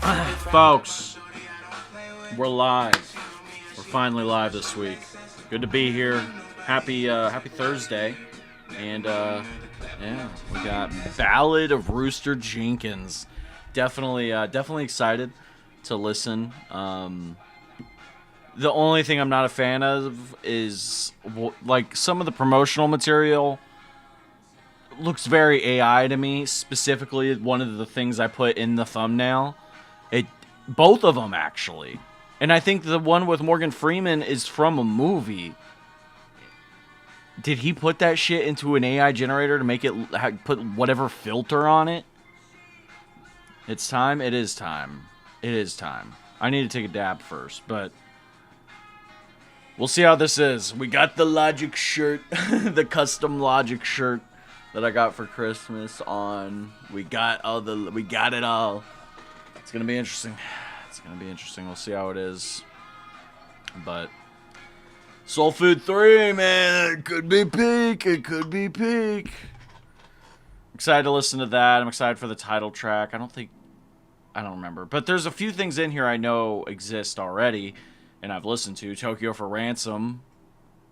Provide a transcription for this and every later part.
Folks, we're live. We're finally live this week. Good to be here. Happy Thursday. And yeah, we got Ballad of Rooster Jenkins. Definitely excited to listen. The only thing I'm not a fan of is like some of the promotional material looks very AI to me. Specifically, one of the things I put in the thumbnail. Both of them, actually. And I think the one with Morgan Freeman is from a movie. Did he put that shit into an AI generator to make it put whatever filter on it? It's time. It is time. It is time. I need to take a dab first, but we'll see how this is. We got the Logic shirt, the custom Logic shirt that I got for Christmas on. We got it all. It's gonna be interesting. It's gonna be interesting. We'll see how it is. But Soul Food 3, man, it could be peak. It could be peak. Excited to listen to that. I'm excited for the title track. I don't remember. But there's a few things in here I know exist already, and I've listened to. Tokyo for Ransom.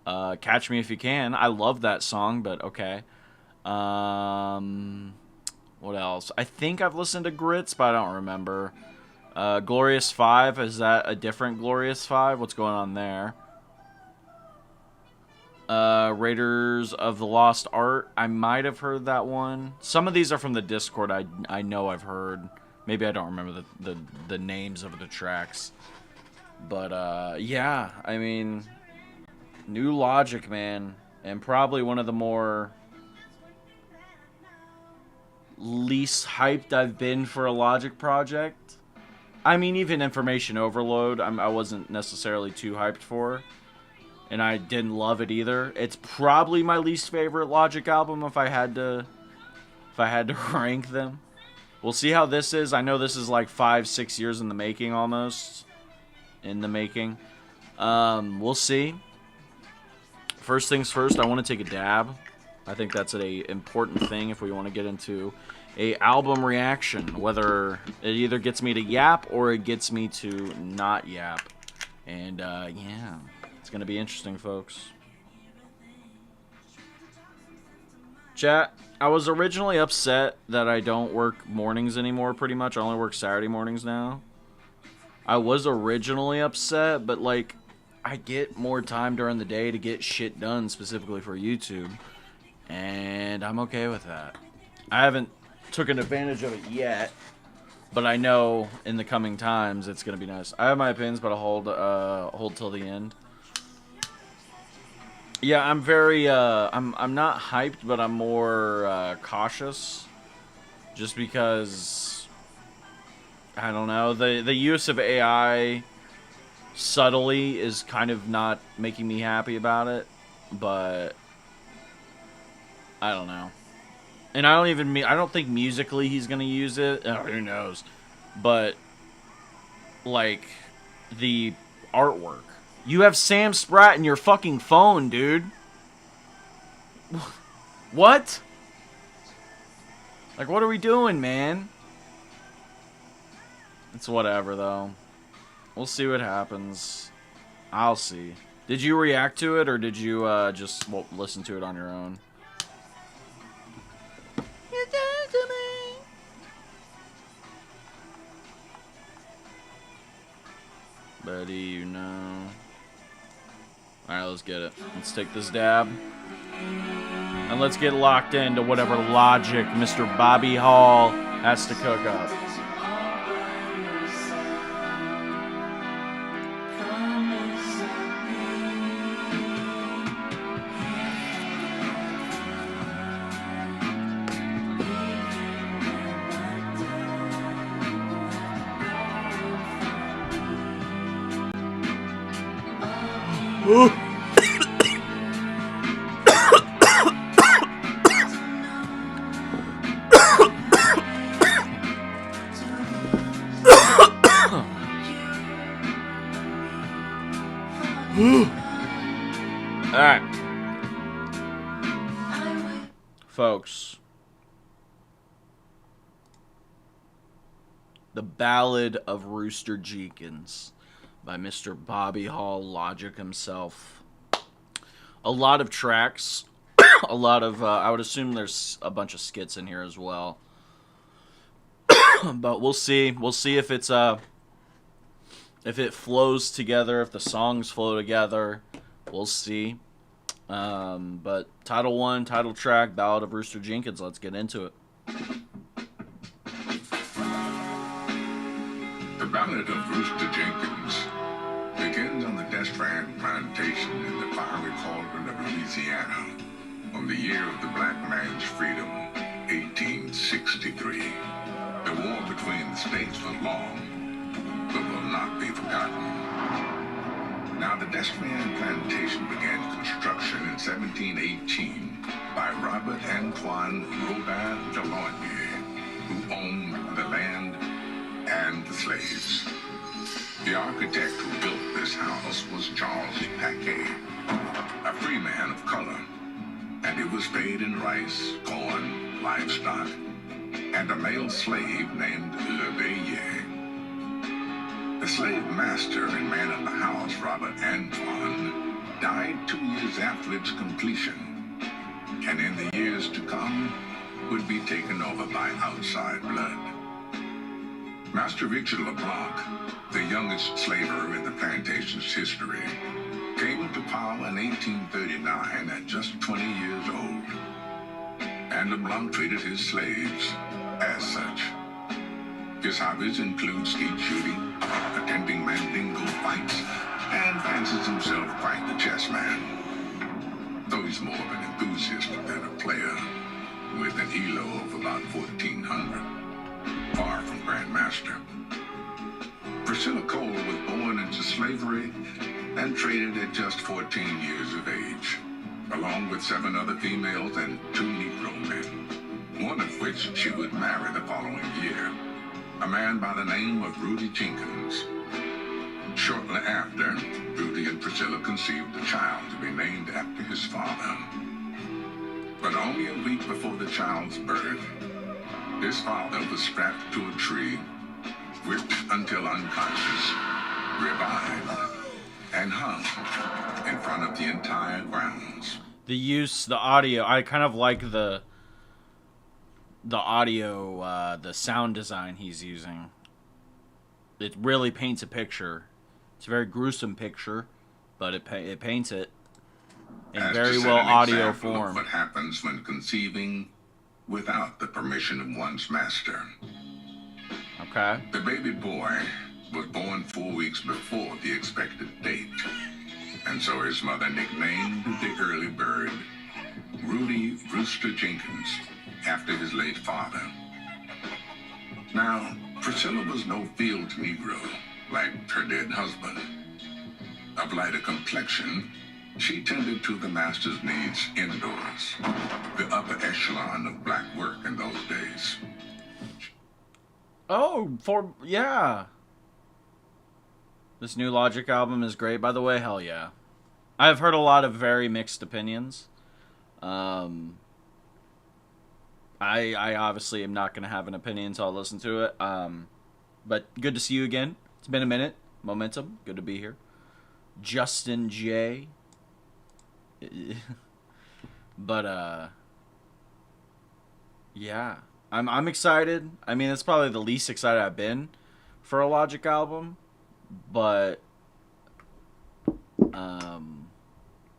Catch Me If You Can. I love that song, but okay. What else? I think I've listened to Grits, but I don't remember. Glorious 5. Is that a different Glorious 5? What's going on there? Raiders of the Lost Art. I might have heard that one. Some of these are from the Discord. I know I've heard. Maybe I don't remember the names of the tracks. But, yeah. I mean, new Logic, man. And probably one of the more least hyped I've been for a Logic project. I mean, even Information Overload, I wasn't necessarily too hyped for. And I didn't love it either. It's probably my least favorite Logic album if I had to rank them. We'll see how this is. I know this is like 5-6 years in the making almost. We'll see. First things first, I want to take a dab. I think that's an important thing if we want to get into a album reaction. Whether it either gets me to yap or it gets me to not yap. And yeah, it's going to be interesting, folks. Chat, I was originally upset that I don't work mornings anymore, pretty much. I only work Saturday mornings now. I was originally upset, but like, I get more time during the day to get shit done, specifically for YouTube. And I'm okay with that. I haven't taken advantage of it yet, but I know in the coming times it's gonna be nice. I have my opinions, but I'll hold till the end. Yeah, I'm very I'm not hyped, but I'm more cautious, just because I don't know, the use of AI subtly is kind of not making me happy about it, but I don't know. And I don't think musically he's going to use it. Oh, who knows? But like the artwork. You have Sam Spratt in your fucking phone, dude. What? Like, what are we doing, man? It's whatever, though. We'll see what happens. I'll see. Did you react to it, or did you just listen to it on your own? You did to me. Buddy, you know. Alright, let's get it. Let's take this dab. And let's get locked into whatever Logic Mr. Bobby Hall has to cook up. Alright. Folks. The Ballad of Rooster Jenkins by Mr. Bobby Hall, Logic himself. A lot of tracks. A lot of, I would assume there's a bunch of skits in here as well. But we'll see. We'll see if it's, if it flows together, if the songs flow together. We'll see. But title one, title track, Ballad of Rooster Jenkins. Let's get into it. The Ballad of Rooster Jenkins begins on the Destran plantation in the fiery cauldron of Louisiana on the year of the black man's freedom, 1863. The war between the states was long, but will not be forgotten. Now, the Destran plantation began construction in 1718 by Robert Antoine Robin Delaunay, who owned the land and the slaves. The architect who built this house was Charles Paquet, a free man of color, and it was paid in rice, corn, livestock, and a male slave named Le Veillet. The slave master and man of the house, Robert Antoine, died 2 years after its completion, and in the years to come would be taken over by outside blood. Master Richard LeBlanc, the youngest slaver in the plantation's history, came to power in 1839 at just 20 years old, and LeBlanc treated his slaves as such. His hobbies include skeet shooting, attending mandingo fights, and fancies himself quite the chess man, though he's more of an enthusiast than a player, with an ELO of about 1,400. Far from Grandmaster. Priscilla Cole was born into slavery and traded at just 14 years of age, along with 7 other females and 2 Negro men, one of which she would marry the following year, a man by the name of Rudy Jenkins. Shortly after, Rudy and Priscilla conceived a child to be named after his father. But only a week before the child's birth, his father was strapped to a tree, whipped until unconscious, revived, and hung in front of the entire grounds. The audio, I kind of like the audio, the sound design he's using. It really paints a picture. It's a very gruesome picture, but it paints it in very well audio form. What happens when conceiving without the permission of one's master. Okay. The baby boy was born 4 weeks before the expected date, and so his mother nicknamed the early bird Rudy Rooster Jenkins, after his late father. Now, Priscilla was no field Negro like her dead husband. Of lighter complexion, she tended to the master's needs indoors, the upper echelon of black work in those days. Oh, yeah. This new Logic album is great, by the way. Hell yeah. I've heard a lot of very mixed opinions. I obviously am not going to have an opinion until I listen to it. But good to see you again. It's been a minute. Momentum. Good to be here. Justin J. But yeah, I'm excited. I mean, it's probably the least excited I've been for a Logic album, but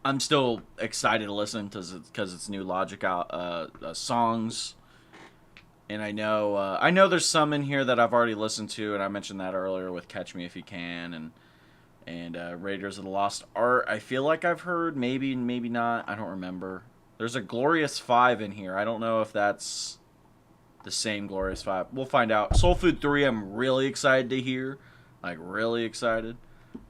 I'm still excited to listen because it's new Logic songs, and I know there's some in here that I've already listened to, and I mentioned that earlier with Catch Me If You Can and Raiders of the Lost Art. I feel like I've heard, maybe not. I don't remember. There's a Glorious 5 in here. I don't know if that's the same Glorious 5. We'll find out. Soul Food 3 I'm really excited to hear. Like, really excited.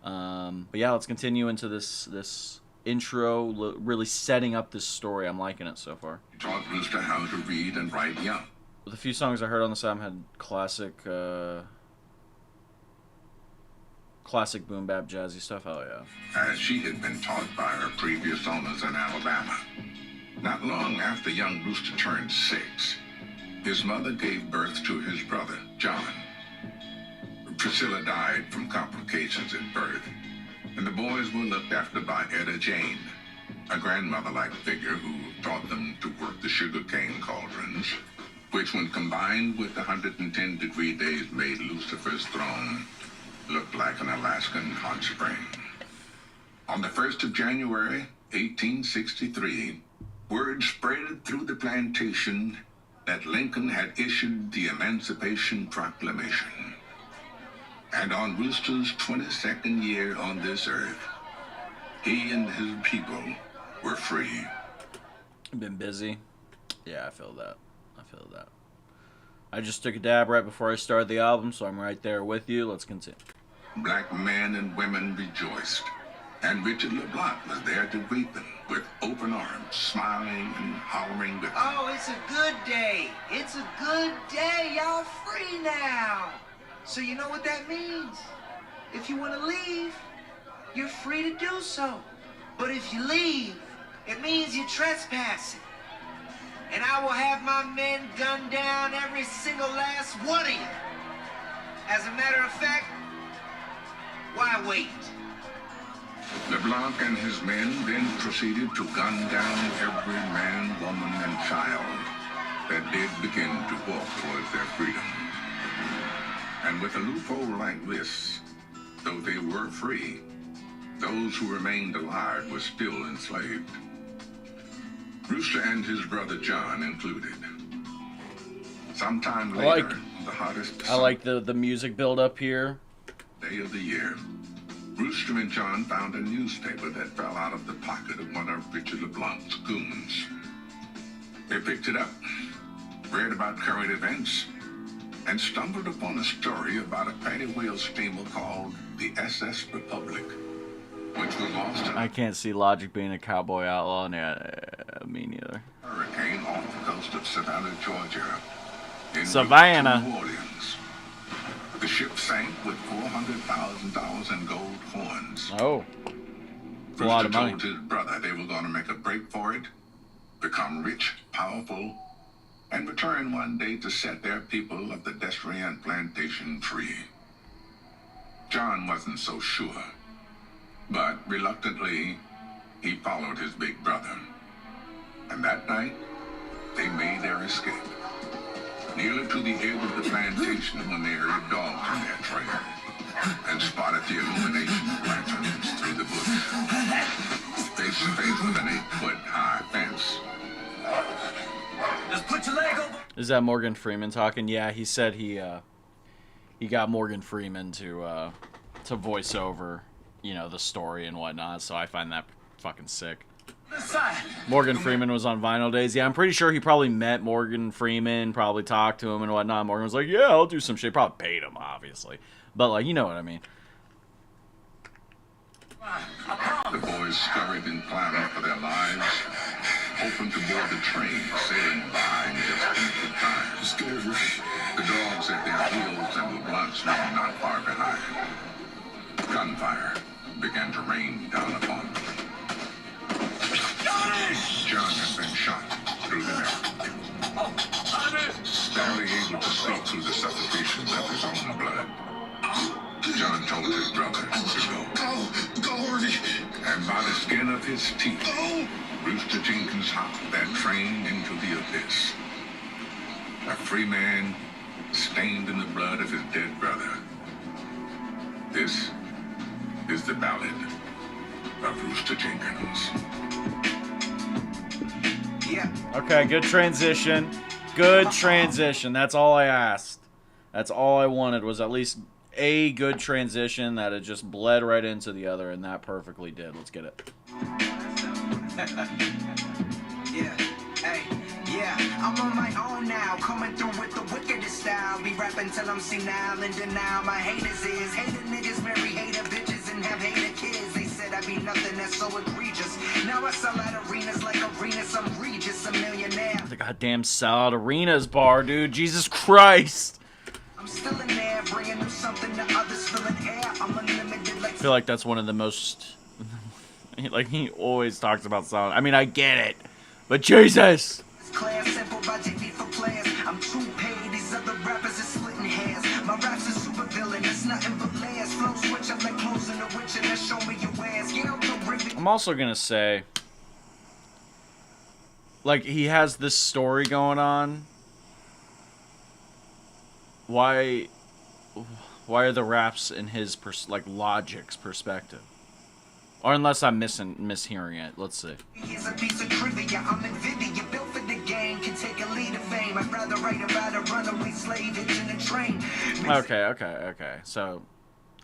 But yeah, let's continue into this intro, really setting up this story. I'm liking it so far. He taught Rooster how to read and write young. The few songs I heard on this album had classic boom bap jazzy stuff. Hell yeah. As she had been taught by her previous owners in Alabama. Not long after young Rooster turned 6, his mother gave birth to his brother, John, Priscilla died from complications at birth, and the boys were looked after by Etta Jane, a grandmother-like figure who taught them to work the sugarcane cauldrons, which when combined with the 110-degree days made Lucifer's throne look like an Alaskan hot spring. On the 1st of January, 1863, word spread through the plantation that Lincoln had issued the Emancipation Proclamation. And on Rooster's 22nd year on this earth, he and his people were free. Been busy. Yeah, I feel that. I just took a dab right before I started the album, so I'm right there with you. Let's continue. Black men and women rejoiced, and Richard LeBlanc was there to greet them with open arms, smiling and hollering with them. Oh, it's a good day. It's a good day. Y'all free now. So you know what that means? If you want to leave, you're free to do so. But if you leave, it means you're trespassing. And I will have my men gun down every single last one of you. As a matter of fact, why wait? LeBlanc and his men then proceeded to gun down every man, woman, and child that did begin to walk towards their freedom. And with a loophole like this, though they were free, those who remained alive were still enslaved. Rooster and his brother John included. Sometime later, the hottest I like the music build up here. Day of the year, Rooster and John found a newspaper that fell out of the pocket of one of Richard LeBlanc's goons. They picked it up, read about current events, and stumbled upon a story about a paddy wheel steamer called the SS Republic, which was lost in I can't see Logic being a cowboy outlaw. Me neither. a hurricane off the coast of Savannah, Georgia. En Savannah. route to New Orleans. The ship sank with $400,000 in gold coins. Oh, it's a lot of money. Rooster told his brother they were going to make a break for it, become rich, powerful, and return one day to set their people of the Desrian plantation free. John wasn't so sure, but reluctantly, he followed his big brother. And that night, they made their escape. Nearly to the edge of the plantation when they heard dogs on their trail and spotted the illumination of lanterns through the bush. Face to face with an 8-foot-high fence. Just put your leg over. Is that Morgan Freeman talking? Yeah, he said he got Morgan Freeman to voice over, the story and whatnot. So I find that fucking sick. Morgan Freeman was on Vinyl Days. Yeah, I'm pretty sure he probably met Morgan Freeman, probably talked to him and whatnot. Morgan was like, yeah, I'll do some shit. Probably paid him, obviously. But, like, you know what I mean. The boys scurried and clambered for their lives, hoping to board the train sailing by in just in good time. The dogs at their heels and LeBlanc's men not far behind. Gunfire began to rain down upon them. John had been shot through the neck. Barely able to speak through the suffocation of his own blood, John told his brother to go. And by the skin of his teeth, Rooster Jenkins hopped that train into the abyss. A free man stained in the blood of his dead brother. This is the ballad of Rooster Jenkins. Yeah. Okay, good transition. Good transition. That's all I asked. That's all I wanted was at least a good transition that it just bled right into the other, and that perfectly did. Let's get it. Yeah. Hey. Yeah, I'm on my own now, coming through with the wickedest style. Be rapping till I'm senile and denial. My haters is hater niggas, marry hater bitches, and have hater kids. They said I be nothing that's so egregious. Now I sell out arenas like arenas. I'm Regis, a millionaire. The goddamn Salad Arenas bar, dude. Jesus Christ. I'm still in there, bringing them something to others filling air. I'm unlimited like. I feel like that's one of the most. Like, he always talks about Salad. I mean, I get it. But Jesus. Class simple by JD for players. I'm too paid. These other rappers are splitting hairs. My raps are I'm also gonna say, like, he has this story going on. Why are the raps in his Logic's perspective? Or unless I'm mishearing it. Let's see. Here's a piece of trivia. I'm Nvidia, built for the game, can take a lead of fame. I'd rather write about a runaway slave hitching a train. Okay. So,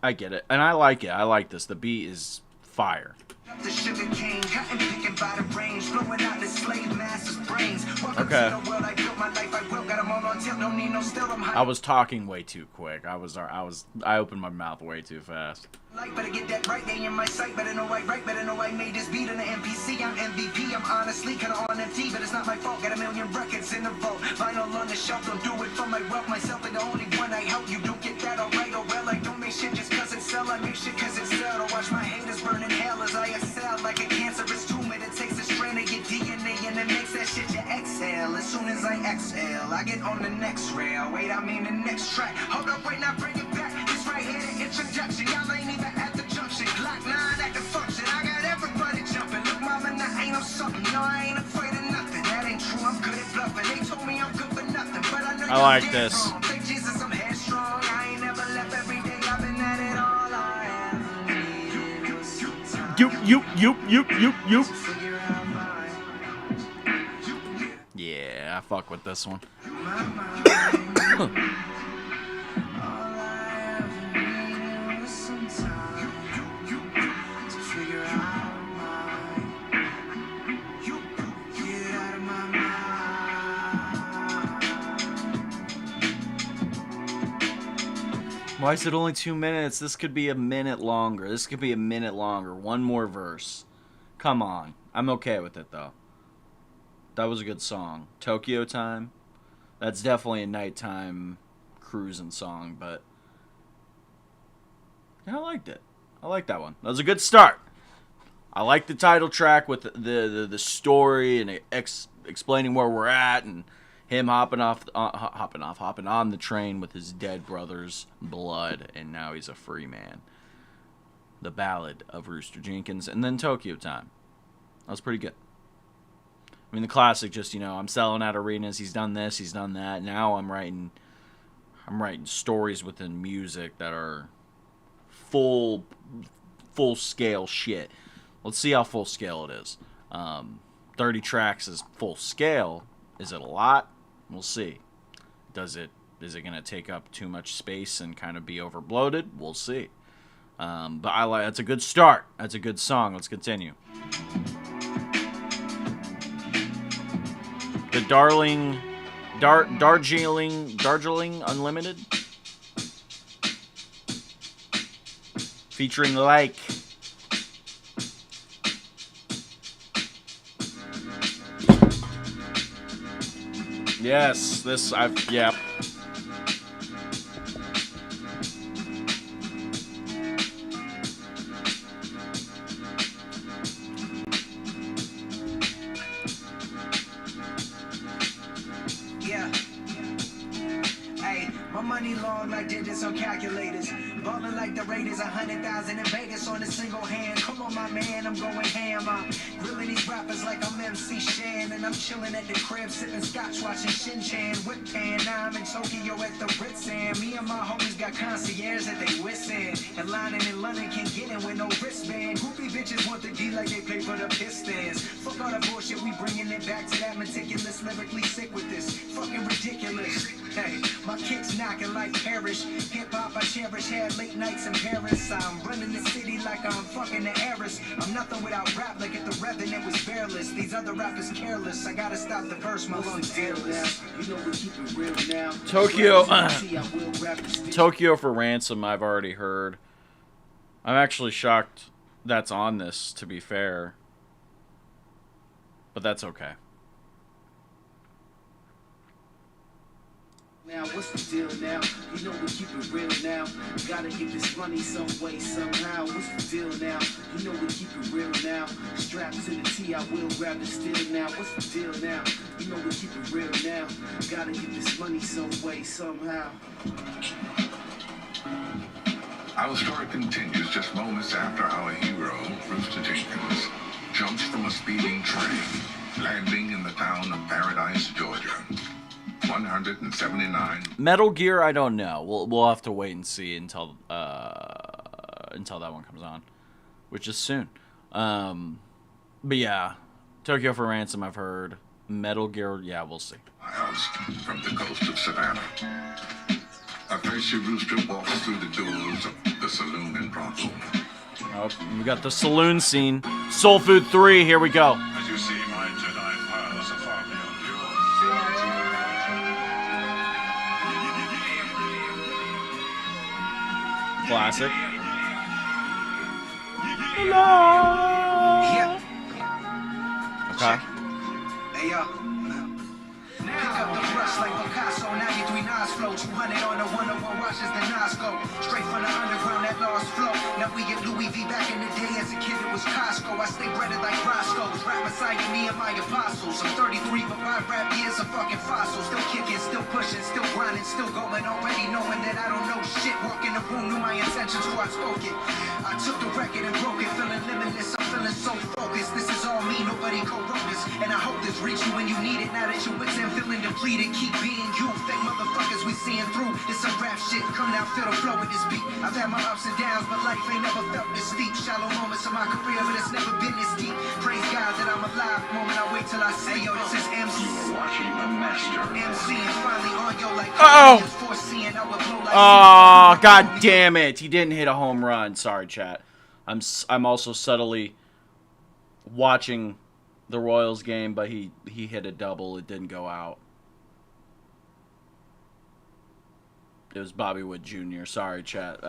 I get it. And I like it. I like this. The beat is fire. The sugar cane, cotton picking by the range, blowing out the slave master's brains. Okay. I built my life, I will, got 'em all on tilt, don't need no still, I'm high. I was talking way too quick. I opened my mouth way too fast. Like, better get that right, they in my sight, better know I write, better know I made this beat on the MPC. I'm MVP, I'm honestly kinda on MT, but it's not my fault, got a million records in the vault. Vinyl on the shelf, don't do it for my wealth, myself, and the only one I help. You don't get that alright, oh well, I don't make shit just cause it sell, I make shit cause it sell. To watch my haters burn in hell as I excel, like a cancerous tumor that takes a strand of your DNA and it makes that shit you exhale. As soon as I exhale, I get on the next rail, wait, I mean the next track. Hold up, wait, now bring it back, this right here the introduction, y'all ain't even at the junction. Glock 9 at the function, I got everybody jumping. Look, mama, now ain't no something, no, I ain't afraid of nothing. That ain't true, I'm good at bluffing. They told me I'm good for nothing, but I know I like this. Thank Jesus, I'm headstrong. I ain't never left every day, I've been at it all. I ever need was some time You. to figure out mine. Yeah, I fuck with this one. My mind. All I ever needed was some time to figure out mine. Get out of my mind. Why is it only 2 minutes? This could be a minute longer. One more verse. Come on. I'm okay with it, though. That was a good song. Tokyo Time. That's definitely a nighttime cruising song, but yeah, I liked it. I like that one. That was a good start. I like the title track with the story and explaining where we're at and him hopping on the train with his dead brother's blood, and now he's a free man. The Ballad of Rooster Jenkins, and then Tokyo Time. That was pretty good. I mean, the classic, just, I'm selling out arenas. He's done this, he's done that. Now I'm writing stories within music that are full scale shit. Let's see how full scale it is. 30 tracks is full scale. Is it a lot? We'll see. Is it going to take up too much space and kind of be overbloated? We'll see. But that's a good start. That's a good song. Let's continue. The Darjeeling Unlimited, featuring Like. Yes, yeah. Money long like digits on calculators. Ballin' like the Raiders, 100,000 in Vegas on a single hand. Come on, my man, I'm going ham. I'm grilling these rappers like I'm MC Shan. And I'm chilling at the crib, sipping scotch, watching Shin Chan. Whip pan, now I'm in Tokyo at the Ritz. And me and my homies got concierge that they whistling. And lining in London can't get in with no wristband. Groupie bitches want the D like they play for the Pistons. Fuck all the bullshit, we bringing it back to that meticulous, lyrically sick with this. Fucking ridiculous. Hey, my kicks knocking like Parrish. Hip hop I cherish, had late nights in Paris. I'm running the city like I'm fucking the heiress. I'm nothing without rap, like if the revenue was bearless. These other rappers careless. I gotta stop the verse, my lungs fearless. You know we keep it real now. Tokyo for Ransom, I've already heard. I'm actually shocked that's on this, to be fair. But that's okay. Now, what's the deal now? You know we keep it real now. Gotta get this money some way, somehow. What's the deal now? You know we keep it real now. Strapped to the T, I will grab the steel now. What's the deal now? You know we keep it real now. Gotta get this money some way, somehow. Our story continues just moments after our hero, Rooster Jenkins, jumps from a speeding train, landing in the town of Paradise, Georgia. 179. Metal Gear, I don't know. We'll have to wait and see until that one comes on, which is soon. But yeah, Tokyo for Ransom, I've heard. Metal Gear, yeah, we'll see. Miles from the coast of Savannah. A thirsty rooster walks through the doors of the saloon and brothel. Oh, we got the saloon scene. Soul Food 3, here we go. As you see, my Jedi files are far beyond yours. Classic. Yeah. Okay. Hey, yo. Pick up the brush like Picasso, 93 Nas flow, 200 on the 101 watches the Nas go. Straight from the underground, that lost flow. Now we get Louis V. Back in the day as a kid, it was Costco. I stay breaded like Roscoe's. Rap beside me and my apostles. I'm 33, but my rap years are fucking fossil. Still kicking, still pushing, still grinding, still going. Already knowing that I don't know shit. Walk in the room, knew my intentions before I spoke it. I took the record and broke it, feeling limitless. I'm feeling so focused. This is all me, nobody co-wrote this. And I hope this reach you when you need it. Now that your wits end feeling depleted, keep being you. Fake motherfuckers we seeing through. This some rap shit. Come now, feel the flow with this beat. I've had my ups and downs, but life ain't never felt this steep. Shallow moments in my career, but it's never been this deep. Praise God that I'm alive. Moment I wait till I say, yo, this is MC. Watching the master. MC and finally on yo like foreseeing I would blow like Oh, god damn it. He didn't hit a home run. Sorry, chat. I'm also subtly watching the Royals game, but he hit a double. It didn't go out. It was Bobby Wood Jr. Sorry, chat.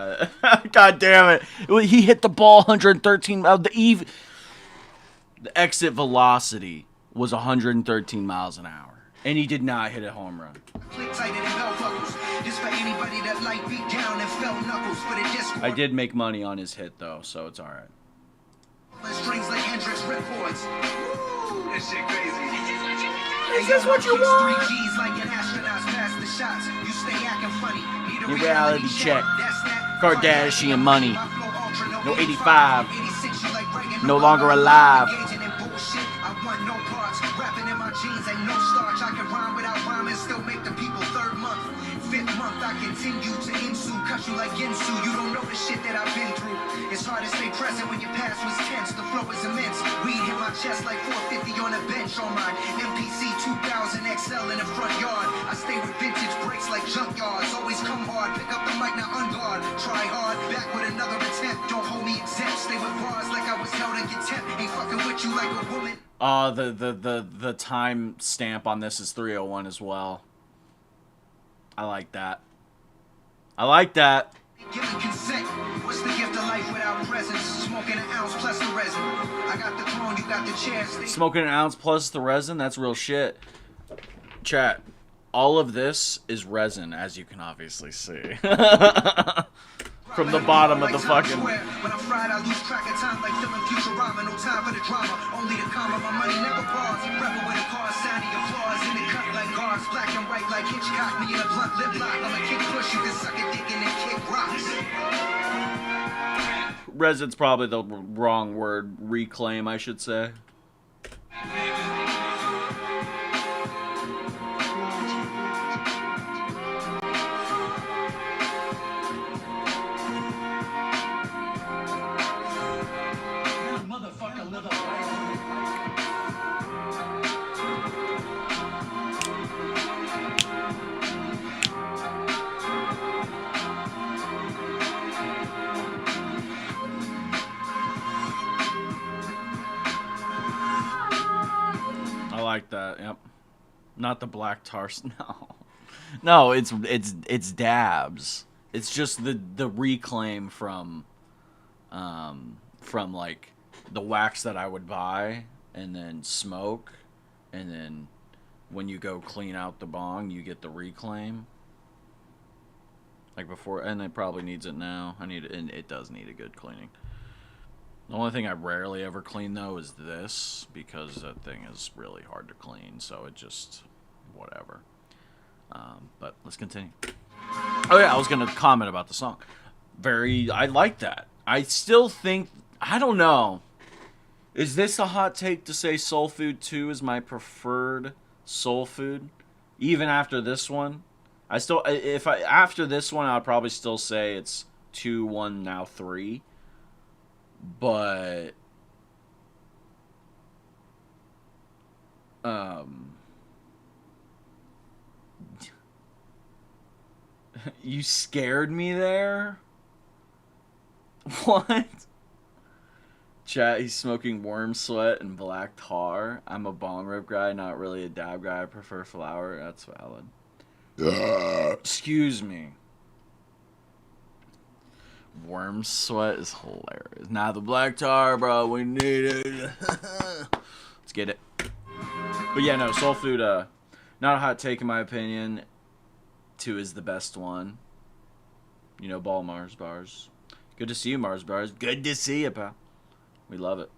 God damn it. He hit the ball 113. The exit velocity was 113 miles an hour. And he did not hit a home run. I did make money on his hit, though, so it's alright. Strings like Hendrix ripcords. This shit crazy. Is this what you want? 3 G's like an astronaut's past the shots. You stay acting funny. Need a Your reality check. That's that. Kardashian money. My flow ultra, No 85. 86, you like Reagan. No longer alive. Engaging in bullshit. I want no parts. Rapping in my jeans ain't no starch. I can rhyme without rhyming. Still make the people third month. 5th month I continue to ensue. Cut you like Ginsu. You don't know the shit that I've been through. It's hard to stay present when your past was tense. The flow is immense. Weed hit my chest like 450 on a bench on my MPC 2000 XL in the front yard. I stay with vintage breaks like junkyards. Always come hard. Pick up the mic now on guard. Try hard. Back with another attempt. Don't hold me exempt. Stay with bars like I was held in contempt. Ain't fucking with you like a woman. The time stamp on this is 301 as well. I like that. I like that. Giving consent. What's the gift of life without presence? Smoking an ounce plus the resin. I got the throne, you got the chair. Smoking an ounce plus the resin, that's real shit. Chat, all of this is resin, as you can obviously see. From the bottom of the fucking... When I'm fried, I lose track of time like filming Futurama. No time for the drama, only the karma. My money never pause. Rebel with a car, sounding applause. In the cut like guards, black and white like Hitchcock. Me in a blunt lip lock. I'm a kick push, you can suck a dick and then kick rocks. Resin's probably the wrong word. Reclaim, I should say. I like that. Yep. Not the black tar. No, it's dabs. It's just the reclaim from like the wax that I would buy and then smoke, and then when you go clean out the bong, you get the reclaim. Like before, and it probably needs it now. And it does need a good cleaning. The only thing I rarely ever clean, though, is this, because that thing is really hard to clean, so it just, whatever. But let's continue. Oh, yeah, I was going to comment about the song. I like that. I still think, I don't know. Is this a hot take to say Soul Food 2 is my preferred soul food? Even after this one? After this one, I'd probably still say it's 2, 1, now 3. But, you scared me there? What? Chat, he's smoking worm sweat and black tar. I'm a bong rip guy, not really a dab guy. I prefer flower. That's valid. Excuse me. Worm sweat is hilarious. Now the black tar, bro. We need it. Let's get it. But yeah, no, soul food, not a hot take in my opinion. 2 is the best one. You know, ball Mars bars. Good to see you, Mars bars. Good to see you, pal. We love it.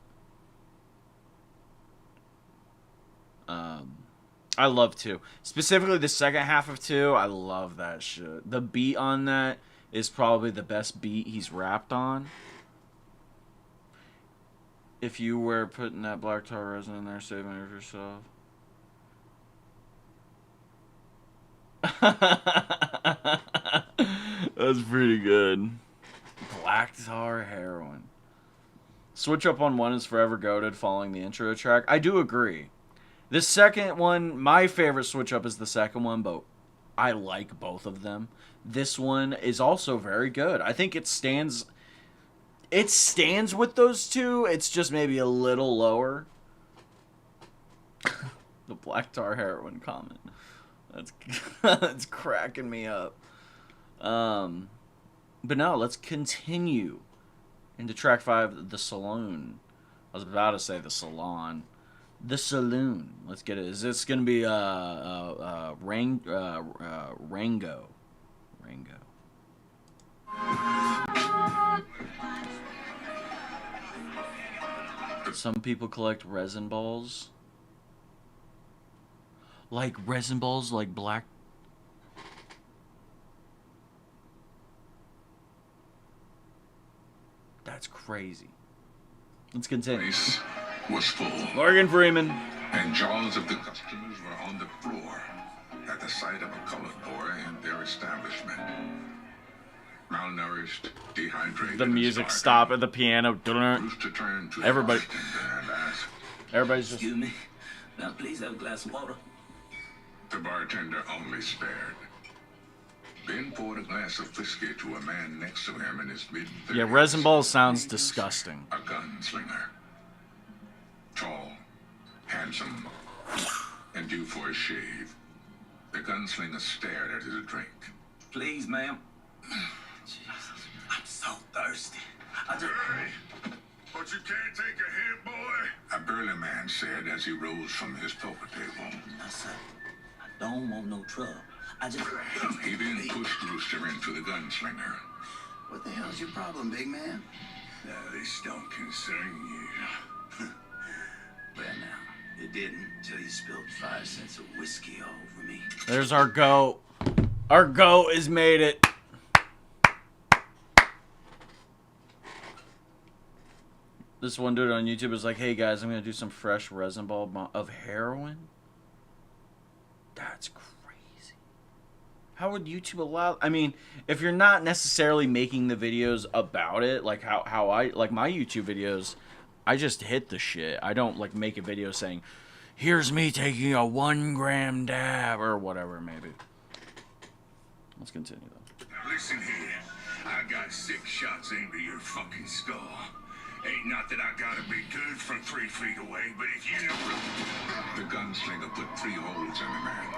I love 2. Specifically the second half of 2, I love that shit. The beat on that is probably the best beat he's rapped on. If you were putting that black tar resin in there, saving it for yourself. That's pretty good. Black tar heroin. Switch up on 1 is forever goated following the intro track. I do agree. The second one, my favorite switch up is the second one, but I like both of them. This one is also very good. I think it stands with those 2. It's just maybe a little lower. The black tar heroin comment. That's cracking me up. But no, let's continue into track 5, The Saloon. I was about to say The Salon. The Saloon. Let's get it. Is this going to be Rango? Rango. Some people collect resin balls. Like resin balls, like black. That's crazy. Let's continue. Place was full, Morgan Freeman. and jaws of the customers were on the floor at the sight of a colored boy in their establishment. Malnourished, dehydrated. The and music starving, stop at the piano. Rooster turned to the Everybody. bartender and asked. Everybody's just. Excuse me. Now please have a glass of water. The bartender only stared. Then poured a glass of whiskey to a man next to him in his mid-30s. Yeah, resin balls sounds disgusting. A gunslinger. Tall, handsome, and due for a shave. The gunslinger stared at his drink. Please, ma'am. Jesus, I'm so thirsty. I just... Hey, but you can't take a hit, boy? A burly man said as he rose from his poker table. I said, I don't want no trouble. I just... He then pushed Rooster into the gunslinger. What the hell's your problem, big man? This don't concern you. Well, now, it didn't until you spilled 5 cents of whiskey all over me. There's our goat. Our goat has made it. This one dude on YouTube is like, hey guys, I'm going to do some fresh resin ball of heroin. That's crazy. How would YouTube allow... I mean, if you're not necessarily making the videos about it, like how I... Like my YouTube videos, I just hit the shit. I don't, like, make a video saying, here's me taking a 1 gram dab, or whatever, maybe. Let's continue, though. Now listen here. I got 6 shots aimed at your fucking skull. Ain't not that I gotta be good from 3 feet away, but if you never... The gunslinger put 3 holes in the man.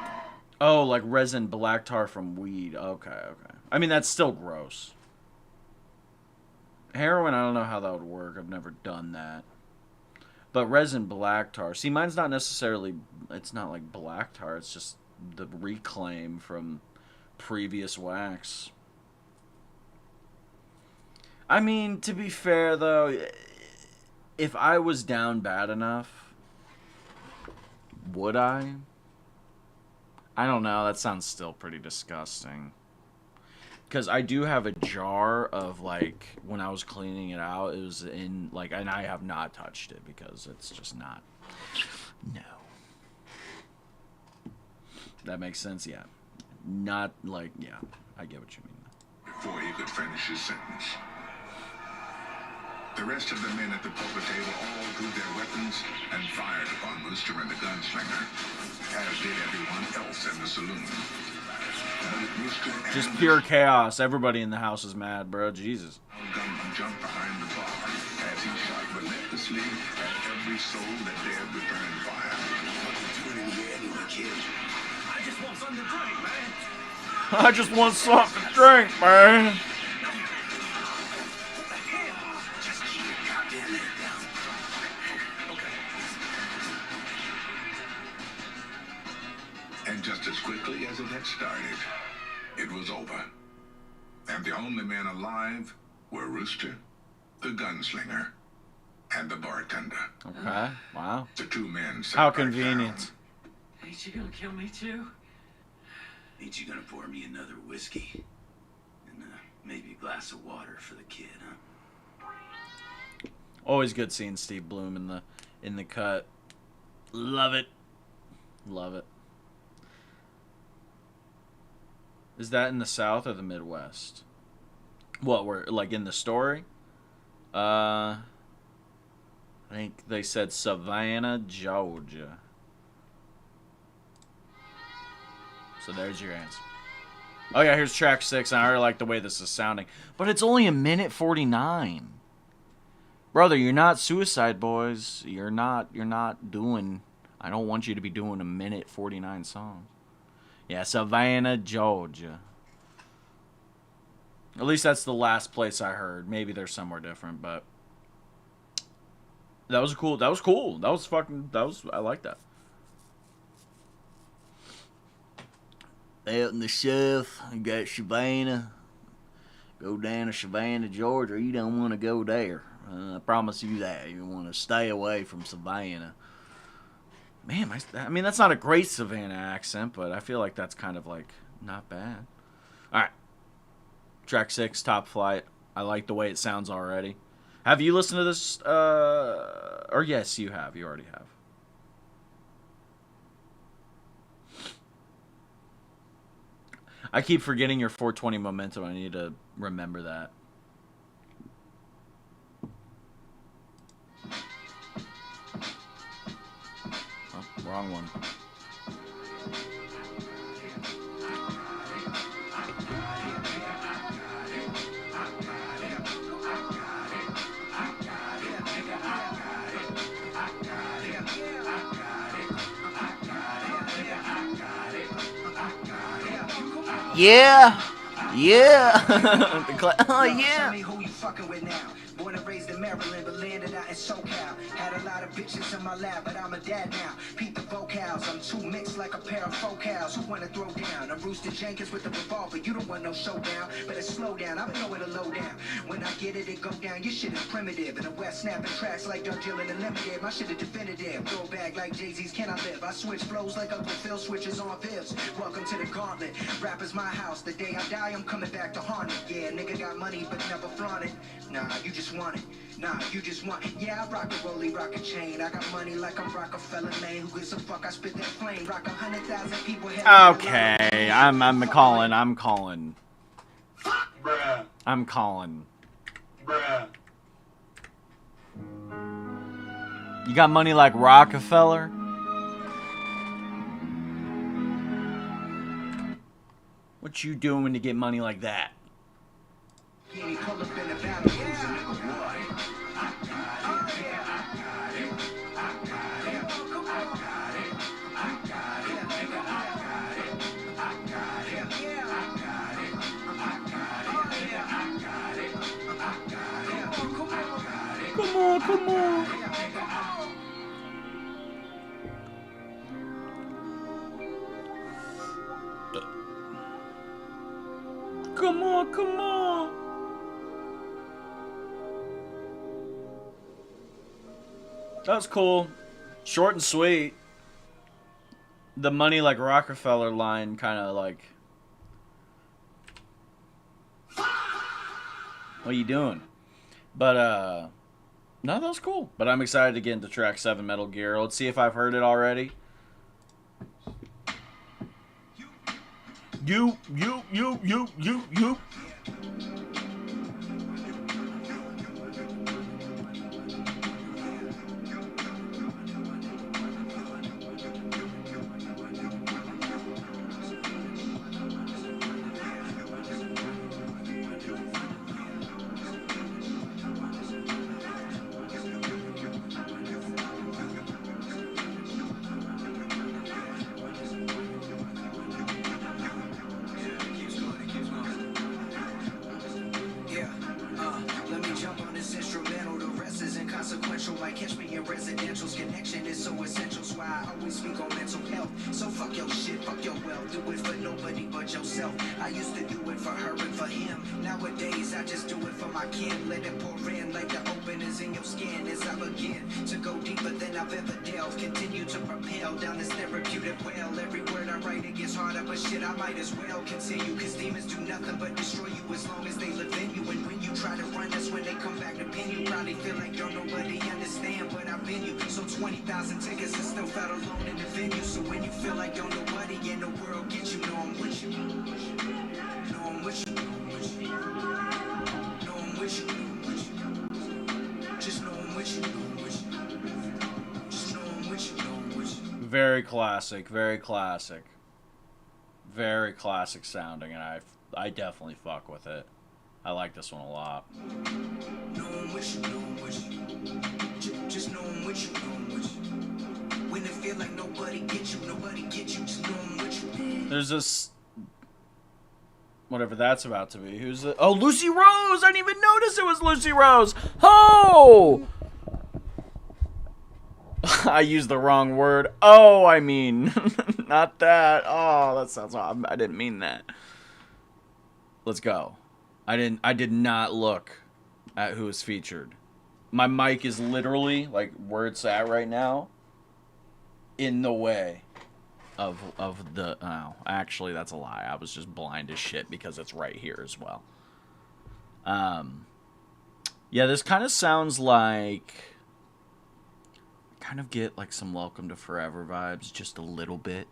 Oh, like resin black tar from weed. Okay, okay. I mean, that's still gross. Heroin, I don't know how that would work. I've never done that. But resin black tar. See, mine's not necessarily... It's not like black tar. It's just the reclaim from previous wax. I mean, to be fair, though, if I was down bad enough, would I? I don't know. That sounds still pretty disgusting. Because I do have a jar of, like, when I was cleaning it out, it was in, like, and I have not touched it because it's just not. No. That makes sense, yeah. Not, like, yeah, I get what you mean. Before he could finish his sentence. The rest of the men at the poker table all drew their weapons and fired upon Rooster and the gunslinger, as did everyone else in the saloon. Just pure chaos. Everybody in the house is mad, bro. Jesus. Gunman jumped behind the bar as he shot relentlessly at every soul that dared return fire. What you doing in here anyway, kid? I just want something to drink, man. I just want something to drink, man. What the hell? Just keep your goddamn head down. Okay. And just as quickly as it had started, it was over. And the only men alive were Rooster, the gunslinger, and the bartender. Okay, wow. The two men sat How back convenient. down. Ain't you gonna kill me too? Ain't you gonna pour me another whiskey? And maybe a glass of water for the kid, huh? Always good seeing Steve Bloom in the cut. Love it. Love it. Is that in the South or the Midwest? What, we're like in the story? I think they said Savannah, Georgia. So there's your answer. Oh yeah, here's track 6, and I already like the way this is sounding. But it's only 1:49. Brother, you're not Suicide Boys. You're not doing... I don't want you to be doing 1:49 songs. Yeah, Savannah, Georgia. At least that's the last place I heard. Maybe they're somewhere different, but... That was cool. That was cool. That was fucking... I like that. Out in the south, you got Savannah. Go down to Savannah, Georgia. You don't want to go there. I promise you that. You want to stay away from Savannah. Man, I mean, that's not a great Savannah accent, but I feel like that's kind of, like, not bad. All right. Track 6, Top Flight. I like the way it sounds already. Have you listened to this? Or yes, you have. You already have. I keep forgetting your 420 momentum. I need to remember that. Oh, wrong one. Yeah. Yeah. Oh, yeah. Tell me who you fucking with now. Born and raised in Maryland, but landed out in SoCal. Had a lot of bitches in my lap, but I'm a dad now. Peep the vocals, I'm too mixed like a pair of focals. Who wanna throw down? A Rooster Jenkins with a revolver. You don't want no showdown, better slow down. I know where to low down. When I get it, it go down. Your shit is primitive. In the West, snapping tracks like Doug Jill and the Limited. My shit is definitive. Throw back like Jay-Z's Can I Live? I switch flows like Uncle Phil switches on Vivs. Welcome to the gauntlet. Rap is my house. The day I die, I'm coming back to haunt it. Yeah, nigga got money, but never flaunt it. Nah, you just want it. Nah, you just want it. Yeah, I rock a rollie, rock a chain. I got money like I'm Rockefeller, man. Who gives a fuck? I spit that flame. Rock 100,000 people. Okay, I'm calling. Bruh. I'm calling. Bruh. You got money like Rockefeller? What you doing to get money like that? Come on. Come on. That's cool. Short and sweet. The money like Rockefeller line kind of like... What are you doing? But no, that was cool. But I'm excited to get into track 7 Metal Gear. Let's see if I've heard it already. You. Very classic, very classic. Very classic sounding, and I definitely fuck with it. I like this one a lot. Just know I'm with you, when it feel like nobody get you, just know I'm with you. There's this, whatever that's about to be. Who's the? Oh, Lucy Rose! I didn't even notice it was Lucy Rose. Oh! I used the wrong word. Oh, I mean, not that. Oh, that sounds odd. I didn't mean that. Let's go. I did not look at who is featured. My mic is literally, like, where it's at right now, in the way of the... Oh, actually, that's a lie. I was just blind as shit because it's right here as well. Yeah, this kind of sounds like... kind of get like some Welcome to Forever vibes, just a little bit.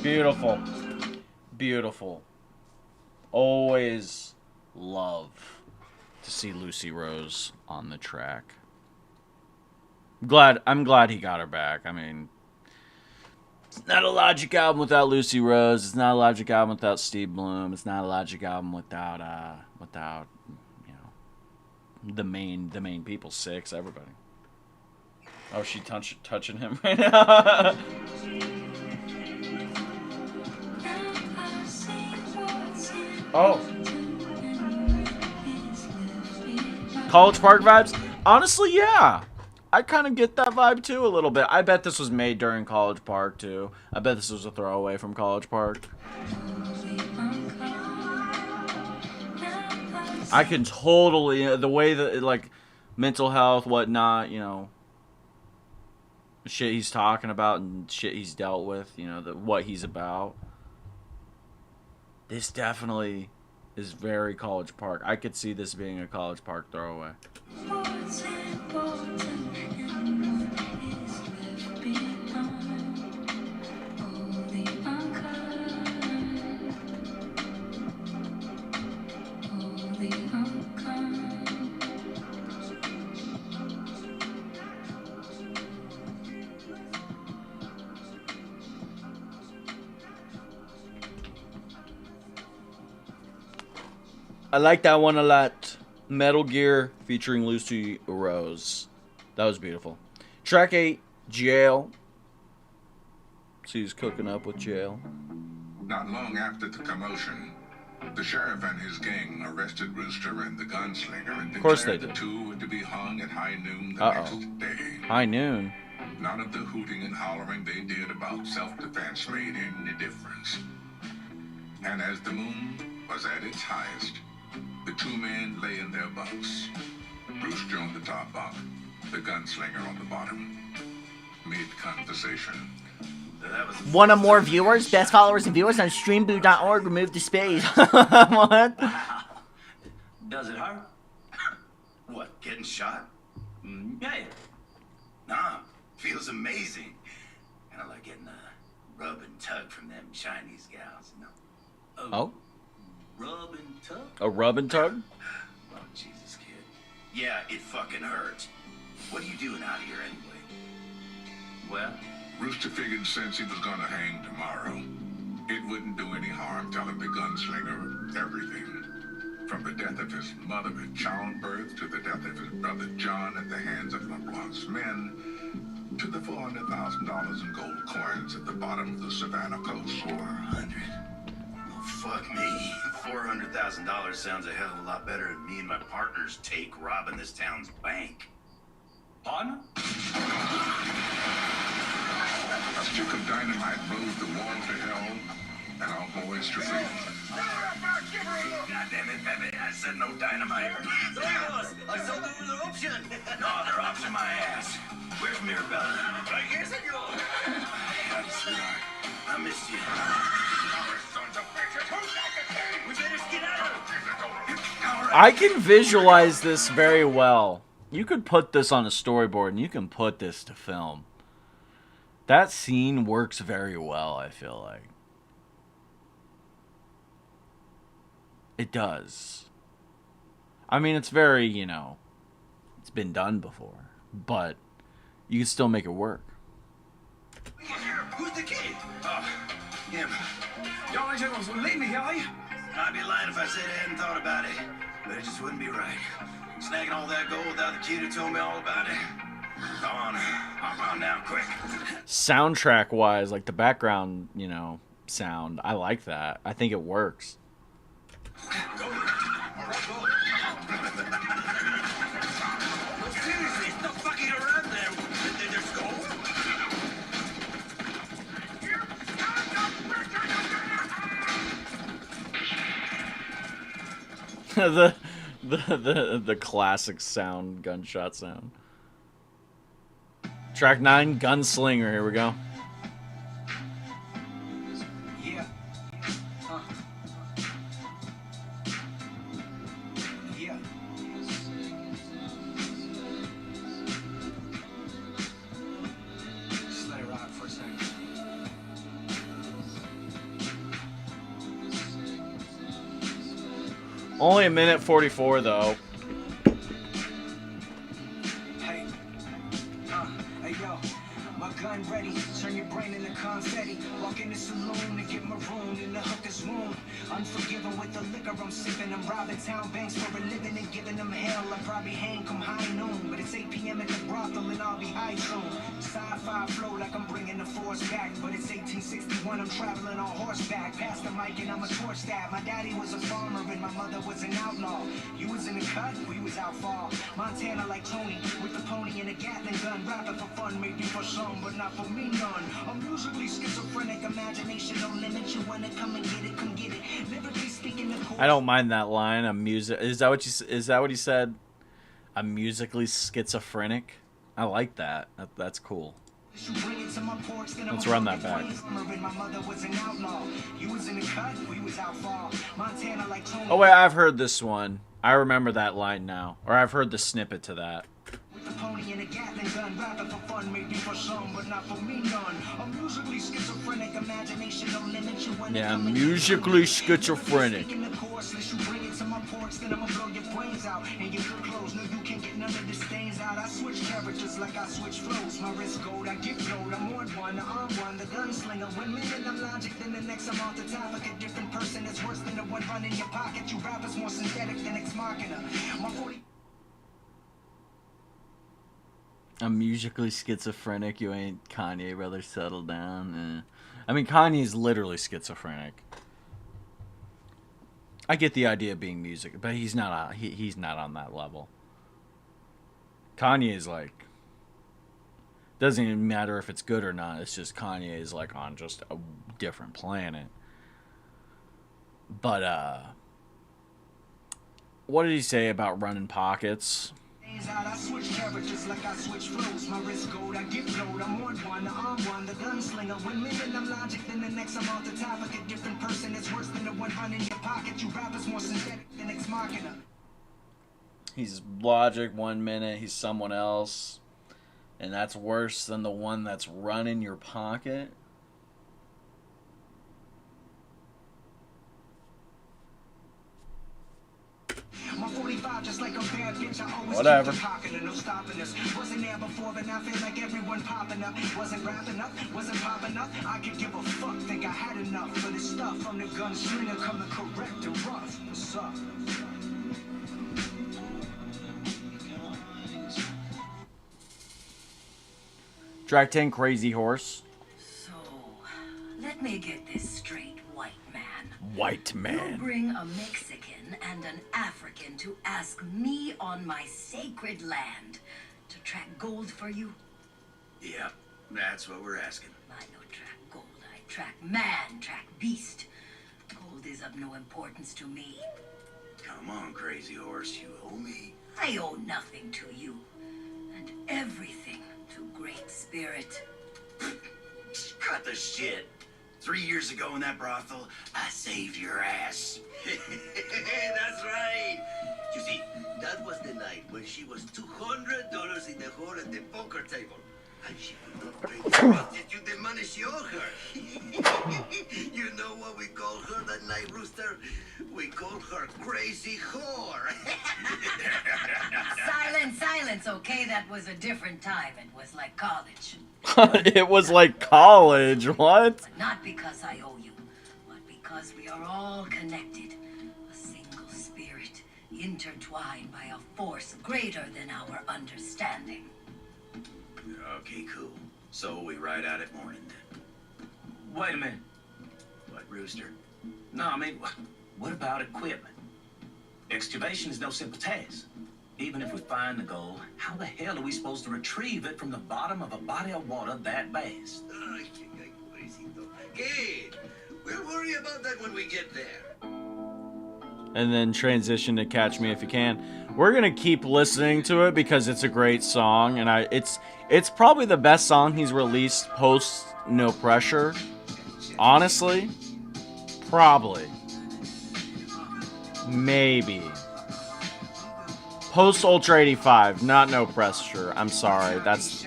Beautiful. Beautiful. Always love to see Lucy Rose on the track. I'm glad he got her back. I mean, it's not a Logic album without Lucy Rose. It's not a Logic album without Steve Bloom. It's not a Logic album without you know, the main people, Six, everybody. Oh, she touching him right now. Oh. College Park vibes? Honestly, yeah. I kind of get that vibe too a little bit. I bet this was made during College Park too. I bet this was a throwaway from College Park. I can totally, the way that, like, mental health, whatnot, you know, shit he's talking about and shit he's dealt with, you know, what he's about. This definitely is very College Park. I could see this being a College Park throwaway. I like that one a lot. Metal Gear featuring Lucy Rose. That was beautiful. Track 8, Jail. So he's cooking up with Jail. Not long after the commotion, the sheriff and his gang arrested Rooster and the gunslinger and Of course they declared did. the two were to be hung at high noon the Uh-oh. next day. High noon. None of the hooting and hollering they did about self-defense made any difference. And as the moon was at its highest, the two men lay in their bunks. Rooster on the top bunk, the gunslinger on the bottom. Mid-conversation. Want more viewers? Best followers and viewers on streamboot.org. Remove the space. What? Does it hurt? What, getting shot? Yeah. Nah, feels amazing. Kind of like getting a rub and tug from them Chinese gals, you know? Oh? Rub and tug? A rub and tug? Oh, Jesus, kid. Yeah, it fucking hurts. What are you doing out here anyway? Well? Rooster figured since he was gonna hang tomorrow, it wouldn't do any harm telling the gunslinger everything. From the death of his mother in childbirth to the death of his brother John at the hands of LeBlanc's men, to the $400,000 in gold coins at the bottom of the Savannah coast. 400? Oh, fuck me. $400,000 sounds a hell of a lot better than me and my partner's take robbing this town's bank. Partner? A stick of dynamite blows the wall to hell, and our boys to freedom. God damn it, baby. I said no dynamite. I saw the other option. No other option, my ass. Where's Mirabella? Right here, senor. Howdy, sweetheart. I missed you. We better skedaddle. I can visualize this very well. You could put this on a storyboard and you can put this to film. That scene works very well, I feel like. It does. I mean, it's very, you know, it's been done before, but you can still make it work. Who's the kid? Oh, him. Y'all ain't gonna leave me, are you? I'd be lying if I said I hadn't thought about it, but it just wouldn't be right. Snagging all that gold without the kid who told me all about it. Come on, hop on now, quick. Soundtrack wise, like the background, you know, sound, I like that. I think it works. Seriously, stop fucking around there. There's gold. the classic sound, gunshot sound. Track 9, Gunslinger. Here we go. Yeah. Yeah. Just let it rock for a second. Only a minute 44 though. Hey. Hey yo. My gun ready. Turn your brain into confetti. Walk in the saloon to get marooned in the hooker's room. Unforgiven with the liquor I'm sipping. I'm robbing town banks for a living and giving them hell. I probably hang come high noon, but it's 8 p.m. at the brothel and I'll be high soon. Sci-fi flow like I'm bringing the force back, but it's 1861. I'm traveling on horseback. Past the mic and I'm a torch stab. My daddy was a farmer and my mother was an outlaw. You was in the cut, we was out far. Montana like Tony with the pony and a Gatling gun. Rapping for fun, maybe for some, but not for me none. I'm musically schizophrenic, imagination no limit. You wanna come and get it, come get it. Lyrically speaking, I don't mind that line. I'm music. Is that what he said? I'm musically schizophrenic. I like that. That's cool. Let's run that back. Oh wait, I've heard this one. I remember that line now, or I've heard the snippet to that. Yeah, I'm musically schizophrenic. I switch characters like I switch flows. My wrist gold, I get blowed. I'm on one, the arm one, the gunslinger. One minute I'm logic, then the next I'm off the topic. A different person is worse than the one running your pocket. You rappers more synthetic than ex machina. My 40. I'm musically schizophrenic. You ain't Kanye, brother. Settle down. I mean, Kanye's literally schizophrenic. I get the idea of being music, but he's not. He's not on that level. Kanye is like. Doesn't even matter if it's good or not. It's just Kanye is like on just a different planet. But what did he say about running pockets? I switch characters like I switch flows. My wrist gold, I get blowed. I'm on one, the arm one, the gunslinger. One minute I'm logic, then the next I'm off the topic. A different person is worse than the one running your pocket. You rappers more synthetic than ex machina. He's logic 1 minute, he's someone else. And that's worse than the one that's running your pocket. My 45 just like a bad bitch, I always whatever. Keep talking, no stopping us. Wasn't there before, but now feel like everyone popping up. Wasn't rapping up, wasn't popping up. I could give a fuck, think I had enough for this stuff. From the gunslinger coming correct and rough. What's up? Track 10, Crazy Horse. So, let me get this straight, white man. White You man. bring a Mexican and an African to ask me on my sacred land to track gold for you? Yeah, that's what we're asking. I don't track gold. I track man, track beast. Gold is of no importance to me. Come on, crazy horse, you owe me. I owe nothing to you, and everything to Great Spirit. Cut the shit. 3 years ago in that brothel, I saved your ass. That's right. You see, that was the night when she was $200 in the hole at the poker table. And she could not pay the prostitute the money she owed her. You know what we called her that night, Rooster? We called her Crazy Whore. Silence, okay? That was a different time. It was like college. It was like college. What? But not because I owe you, but because we are all connected. A single spirit, intertwined by a force greater than our understanding. Okay, cool. So we ride out at morning then. Wait a minute. What, Rooster? No, I mean, what about equipment? Excavation is no simple task. Even if we find the gold, how the hell are we supposed to retrieve it from the bottom of a body of water that vast? Kid, we'll worry about that when we get there. And then transition to Catch Me If You Can. We're gonna keep listening to it because it's a great song, and it's probably the best song he's released post No Pressure. Honestly, probably, maybe post Ultra 85, not No Pressure. I'm sorry, that's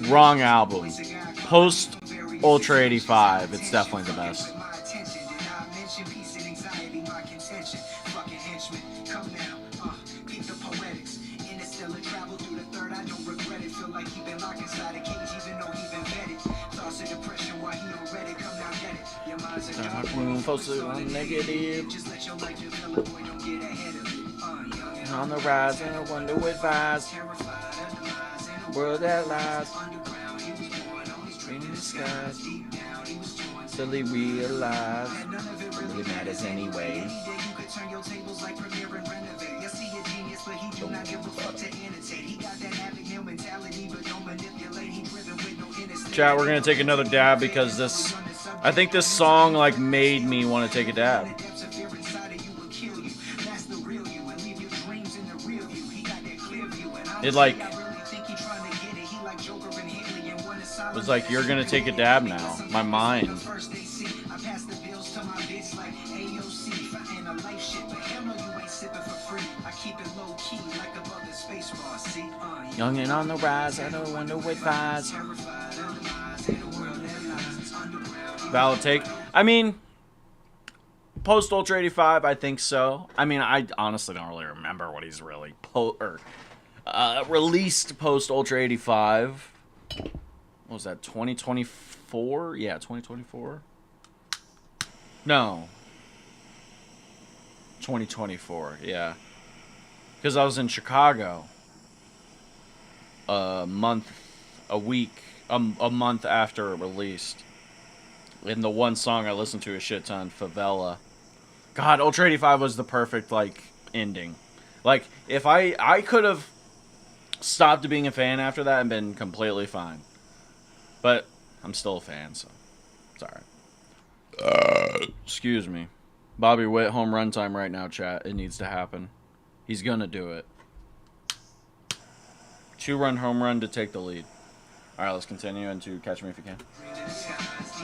wrong album. Post Ultra 85, it's definitely the best. Posted on negative. On the rise, and I wonder what vibes. World that lies. In the skies. Till they realize it really matters anyway. Chat, we're gonna take another dab because this, I think this song like made me want to take a dab. It like was like, you're gonna take a dab now. My mind. Young and on the rise, I don't wonder what vibes. Valid take. I mean, post Ultra 85, I think so. I mean, I honestly don't really remember what he's really Released post Ultra 85. What was that, 2024? Yeah, 2024. No. 2024, yeah. Because I was in Chicago a month after it released. And the one song I listened to a shit ton, Favela. God, Ultra 85 was the perfect, like, ending. Like, if I could have stopped being a fan after that and been completely fine. But I'm still a fan, so it's alright. Excuse me. Bobby Witt, home run time right now, chat. It needs to happen. He's gonna do it. 2-run home run to take the lead. Alright, let's continue into Catch Me If You Can.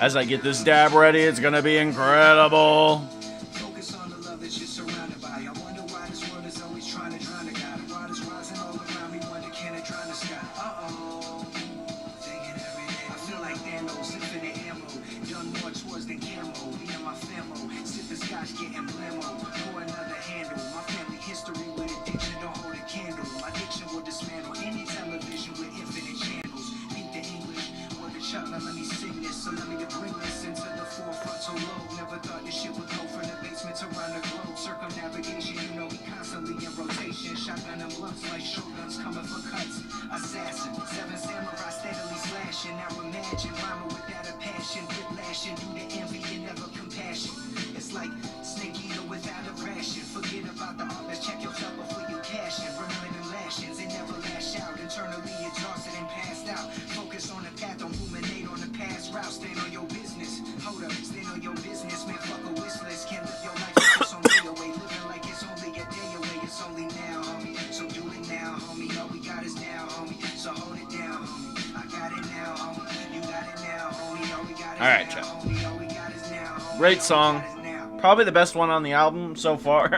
As I get this dab ready, it's gonna be incredible. Focus on the love that you're surrounded by. I wonder why this world is always trying to drown a god. The water's rising all around me, wonder can it drown the sky? Uh-oh. Thinking every day. I feel like Thanos, infinite ammo. Done more tours than camo. Me and my famo. Sipping scotch, getting blammo. Pour another handle. My family history with addiction, don't hold a candle. My addiction will dismantle any television with infinite channels. Beat the English, or the shot, let me sing this. So let me bring this into the forefront so low. Never thought this shit would go from the basement to around the globe. Circumnavigation, you know we constantly in rotation. Shotgun and blunts like shotguns coming for cuts. Assassin, 7 samurai steadily slashing. Now imagine rhyming without a passion. Whiplashing due to envy and never compassion. It's like snake eater without a ration. Forget about the art, let's check yourself before you cash in. Remember them lashings, they never lash out. Internally exhausted and passed out. Focus on the path, don't ruminate on the past route. Stand on your business. Hold up, stand on your business. Man, fuck a wish list. Can't live your life if it's on me away. Living like it's only a day away. It's only now, homie. So do it now, homie. All we got is now, homie. So hold it down, homie. I got it now, homie. You got it now, homie. All we got is All right, now, chat. homie. All we got is now, homie. Great All we song. got is now. Probably the best one on the album so far.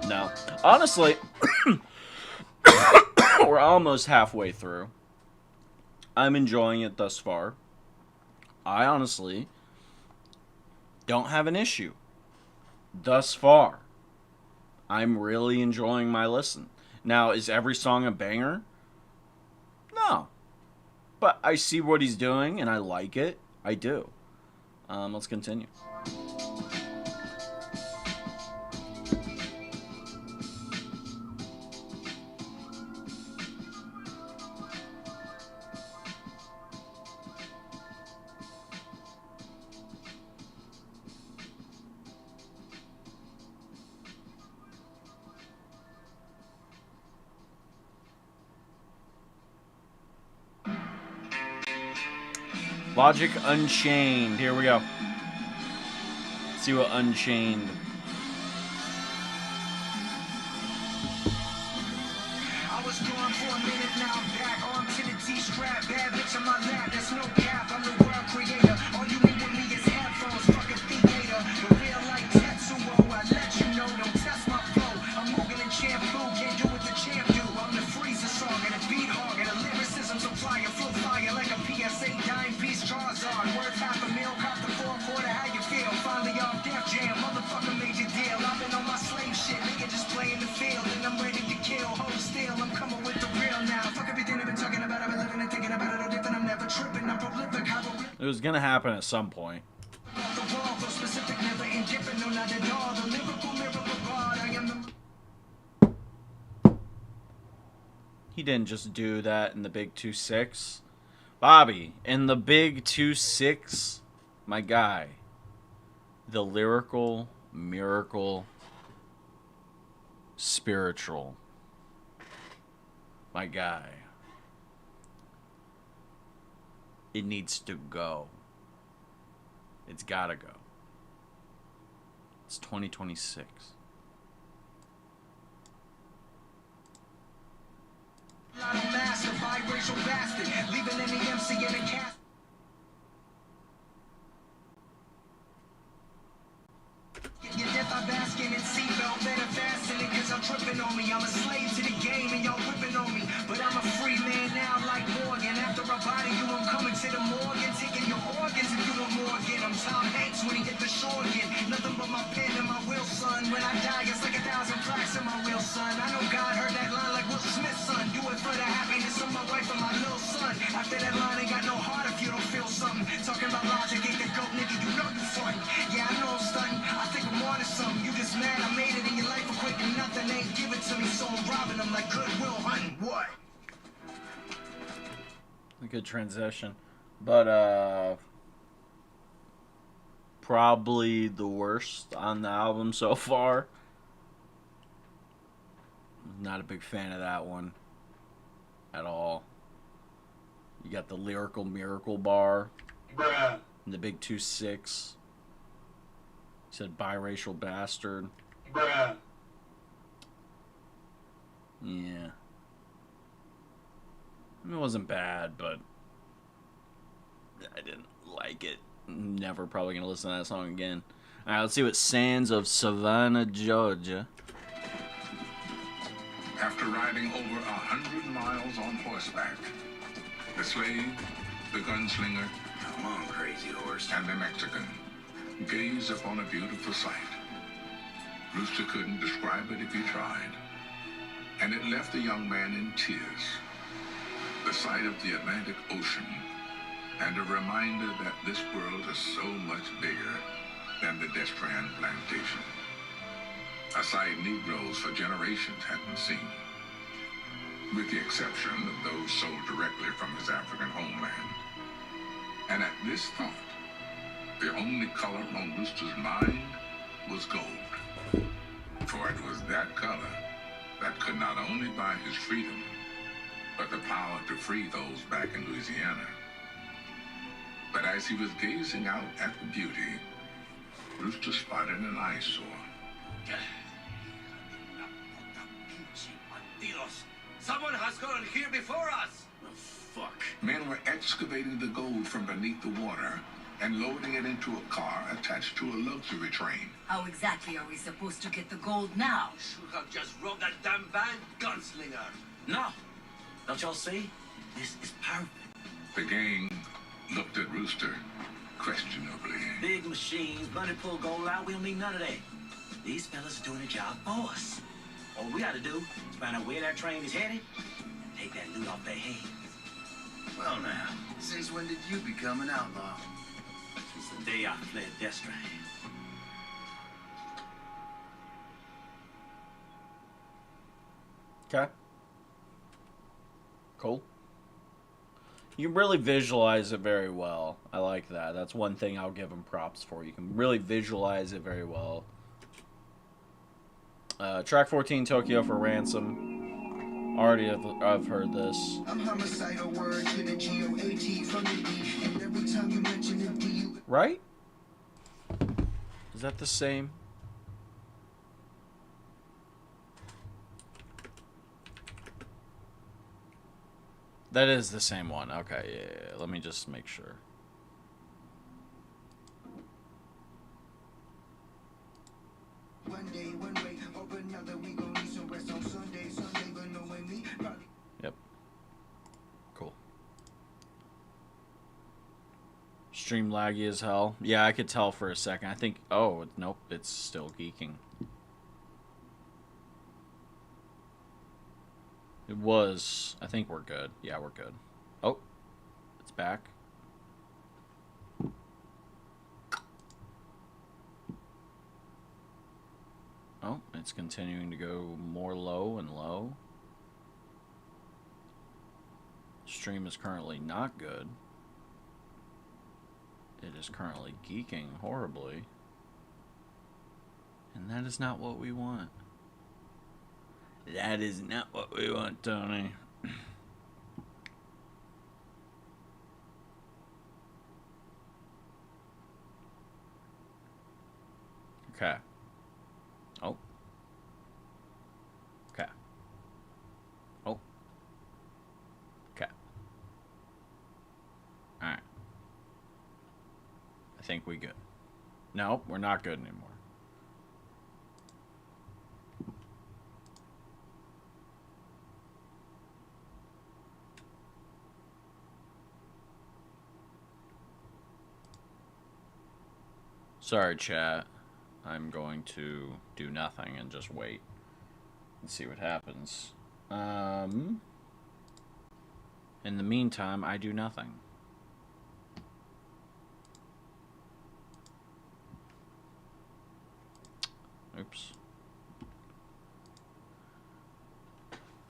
No. Honestly, we're almost halfway through. I'm enjoying it thus far. I honestly don't have an issue. Thus far. I'm really enjoying my listen. Now, is every song a banger? No. But I see what he's doing, and I like it. I do. Let's continue. Logic Unchained. Here we go. Let's see what Unchained. I was gone for a minute, now I'm back. Arm to the T-strap, bad bitch on my lap. There's no cap, I'm the world creator. All you need with me is headphones, fucking theater. The real like Tetsuo, I let you know, don't test my flow. I'm Morgan and Shampoo, can't do what the champ do. I'm the freezer song and a beat hog and a lyricism supply and flow fire like a PSA dime piece Charizard. Worth half a mil, cop the 4/4, how you feel? Finally off Def Jam, motherfucker made your deal. I've been on my slave shit, nigga just playing the field and I'm ready to kill. Hold still, I'm coming with the real now. Fuck everything I've been talking about, I've been living and thinking about it all different. I'm never tripping, I'm prolific, how It was gonna happen at some point. off the wall, so specific, never indifferent, no not at all. The lyrical miracle god, I am the He didn't just do that in the Big 2-6. Bobby, in the Big 2-6, my guy. The lyrical, miracle, spiritual. My guy. It needs to go. It's gotta go. It's 2026. master, biracial bastard, leaving any MC in a cast. Your death, I'm basking in seatbelt, better fasten it, cause I'm tripping on me. I'm a slave to the game and y'all whipping on me. But I'm a free man now, like Morgan. After I body you, I'm coming to the morgue, taking your organs if you want more again. I'm Tom Hanks when he hit the shore again. Nothing but my pen and my will, son. When I and give it to me, so I'm robbing them like Goodwill Hunting. What? A good transition. But, probably the worst on the album so far. Not a big fan of that one at all. You got the lyrical miracle bar. Bruh. And the big 2-6. He said biracial bastard. Bruh. Yeah. I mean, it wasn't bad, but I didn't like it. Never probably gonna listen to that song again. Alright, let's see what Sands of Savannah, Georgia. After riding over 100 miles on horseback, the slave, the gunslinger, Come on, crazy horse. and the Mexican gaze upon a beautiful sight. Rooster couldn't describe it if he tried, and it left the young man in tears. The sight of the Atlantic Ocean, and a reminder that this world is so much bigger than the Destran plantation. A sight Negroes for generations hadn't seen, with the exception of those sold directly from his African homeland. And at this thought, the only color on Rooster's mind was gold. For it was that color that could not only buy his freedom, but the power to free those back in Louisiana. But as he was gazing out at the beauty, Rooster spotted an eyesore. Someone has gone here before us! Oh, fuck. Men were excavating the gold from beneath the water and loading it into a car attached to a luxury train. How exactly are we supposed to get the gold now? Should have just robbed that damn bank, gunslinger. No. Don't y'all see? This is perfect. The gang looked at Rooster questionably. Big machines, money pull gold out. We don't need none of that. These fellas are doing a job for us. All we gotta do is find out where that train is headed and take that loot off their hands. Well now, since when did you become an outlaw? Since the day I fled Destran. Okay. Cool. You can really visualize it very well. I like that. That's one thing I'll give him props for. You can really visualize it very well. Track 14, Tokyo for Ransom. Already I've heard this. I'm homicidal word to the G-O-A-T from the D. And every time you mention the D, you... Right? Is that the same? That is the same one. Okay, yeah. Let me just make sure. One day, one way, or another, we gon' need some rest on Sunday. Sunday, but knowing me, probably... Yep. Cool. Stream laggy as hell. Yeah, I could tell for a second. I think... Oh, nope. It's still geeking. It was. I think we're good. Yeah, we're good. Oh. It's back. Oh, it's continuing to go more low and low. Stream is currently not good. It is currently geeking horribly. And that is not what we want. That is not what we want, Tony. Okay. Oh. Okay. Oh. Okay. Alright. I think we good. No, we're not good anymore. Sorry, chat. I'm going to do nothing and just wait and see what happens. In the meantime, I do nothing. Oops.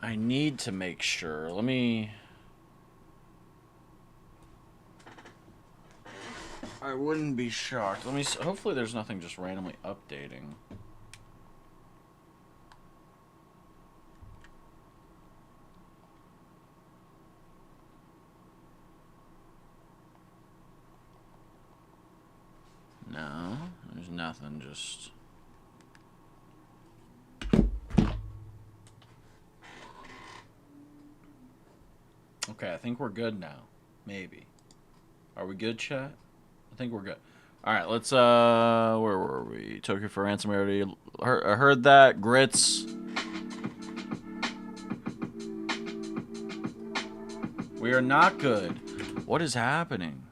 I need to make sure. Let me... I wouldn't be shocked. Let me... Hopefully there's nothing just randomly updating. No, there's nothing, just... Okay, I think we're good now. Maybe. Are we good, chat? I think we're good. Alright, let's, where were we? Tokyo for ransom, I heard that. Grits. We are not good. What is happening?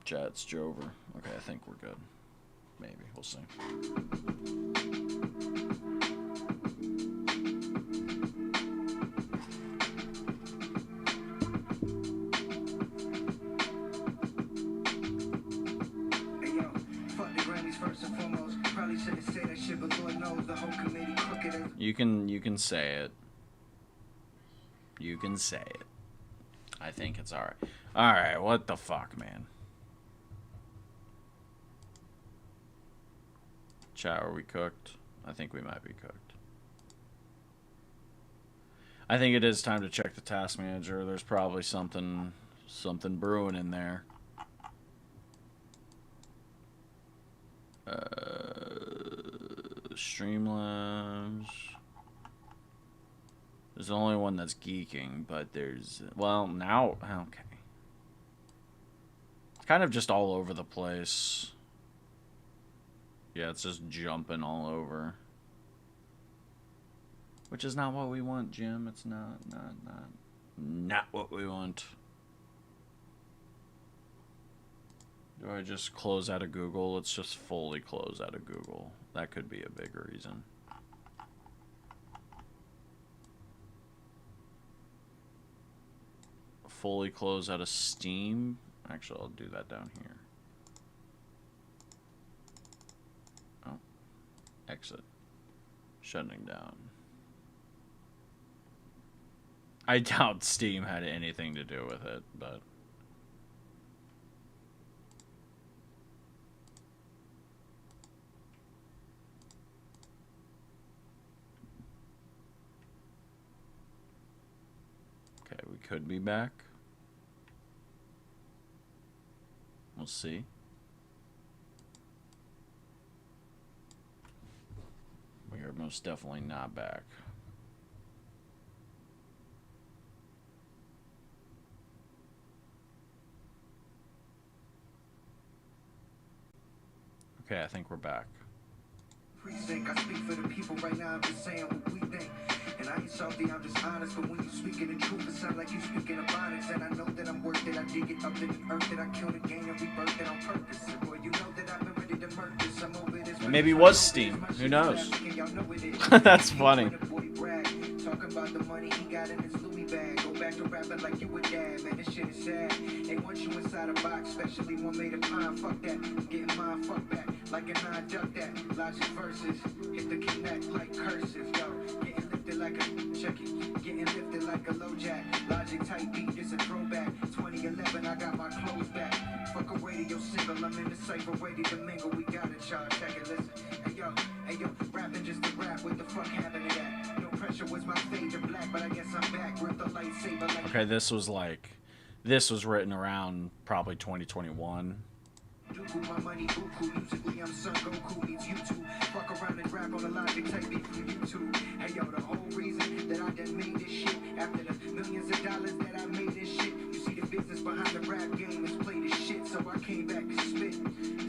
Chat, it's Jover. Okay, I think we're good. Maybe. We'll see. You can say it. You can say it. I think it's alright. Alright, what the fuck, man? Chat, are we cooked? I think we might be cooked. I think it is time to check the task manager. There's probably something brewing in there. Streamlabs. There's the only one that's geeking, but there's... Well, now... Okay. It's kind of just all over the place. Yeah, it's just jumping all over. Which is not what we want, Jim. It's not what we want. Do I just close out of Google? Let's just fully close out of Google. That could be a big reason. Fully close out of Steam. Actually, I'll do that down here. Oh. Exit. Shutting down. I doubt Steam had anything to do with it, but... Okay, we could be back. We'll see. We are most definitely not back. Okay, I think we're back. Precinct, I speak for the people right now, I'm just saying what we think. And I ain't salty, I'm just honest, but when you speaking the truth, it sound like you speaking of bonnets. And I know that I'm worth it, I dig it up in the earth, that I kill the game and rebirth it on purpose. And boy, you know that I've been ready to murder this, I'm over this. Maybe it was Steam, who knows? That's funny. Talking about the money he got in his Louis bag. Go back to rapping like you a dad, man, this shit is sad. They want you inside a box, especially one made of pine. Fuck that, I'm getting mine, fuck that. Like a nine, duck that. Logic verses, hit the connect like cursive, yo. Getting lifted like a, check it. Getting lifted like a low jack. Logic type beat, this a throwback. 2011, I got my clothes back. Fuck a radio single, I'm in the cipher, ready to mingle. We got it, y'all, check it, listen. Hey yo, rapping just to rap, what the fuck happened to that? No pressure was my fade to black, but I guess I'm back with the lightsaber like... Okay, this was written around probably 2021. My money buku, musically I'm Son Goku meets YouTube. Fuck around and rap on the Logic type beat from YouTube. Hey yo, the whole reason that I done made this shit, after the millions of dollars that I made this shit, you see the business behind the rap game is play this shit, so I came back to spit.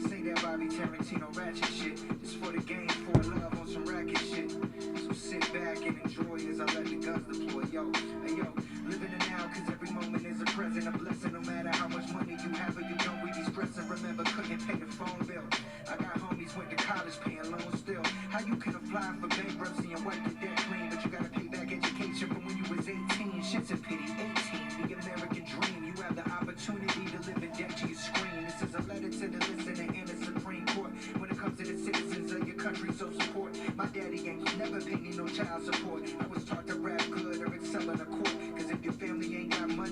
This ain't that Bobby Tarantino ratchet shit, this for the game, for love on some racket shit. So sit back and enjoy as I let the guns deploy. Yo, hey yo, living it now, cause every moment is a present, a blessing, no matter how much money you have or you don't, we be stressing. Remember, couldn't pay the phone bill. I got homies went to college paying loans still. How you can apply for bankruptcy and wipe your debt clean, but you gotta pay back education from when you was 18. Shit's a pity. 18, the American dream. You have the opportunity to live in debt to your screen. This is a letter to the listener and the Supreme Court. When it comes to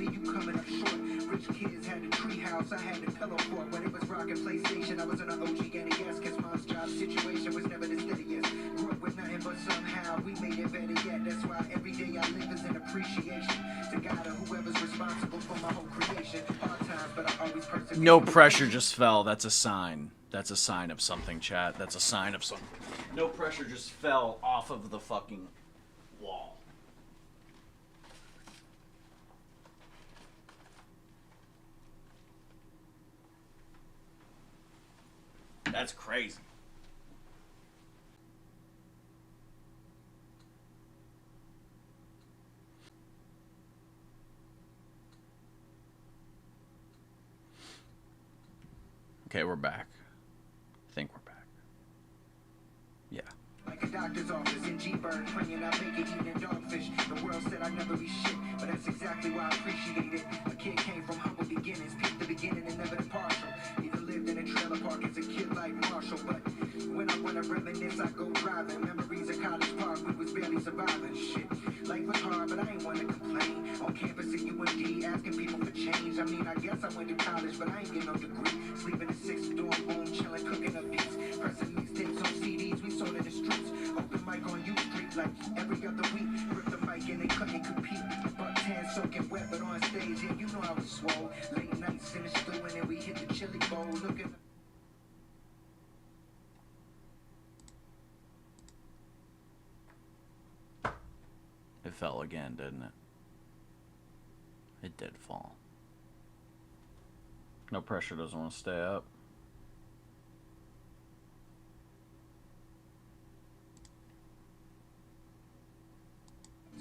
me, you coming up short. Rich kids had the treehouse, I had the pillow fort. When it was rocking PlayStation, I was on an OG NES. Cause mom's job situation was never the steadiest. Grew up with nothing but somehow we made it better yet. That's why every day I live is an appreciation to God or whoever's responsible for my whole creation. Hard times, but I always persevere. No pressure just fell. That's a sign. That's a sign of something, chat. That's a sign of something. No pressure just fell off of the fucking wall. That's crazy. Okay, we're back. I think we're back. Yeah. Like a doctor's office in G-Bird, praying I make it, eating dogfish. The world said I'd never be shit, but that's exactly why I appreciate it. A kid came from humble beginnings, peaked the beginning and never impartial. Even lived in a trailer park as a kid like Marshall, but when I wanna reminisce, I go driving. Memories of College Park, we was barely surviving. Shit, life was hard, but I ain't wanna complain. On campus at UND, asking people for change. I mean, I guess I went to college, but I ain't get no degree. Sleeping in 6th dorm room, chilling, cooking up beats. Pressing mixtapes on CDs, we sold in the streets. Open mic on U Street like every other week. Ripped the mic and they couldn't compete. Buck 10 soaking wet, but on stage, yeah, you know I was swole. Late nights in the stew and then we hit the chili bowl. Looking. It fell again, didn't it? It did fall. No pressure doesn't want to stay up.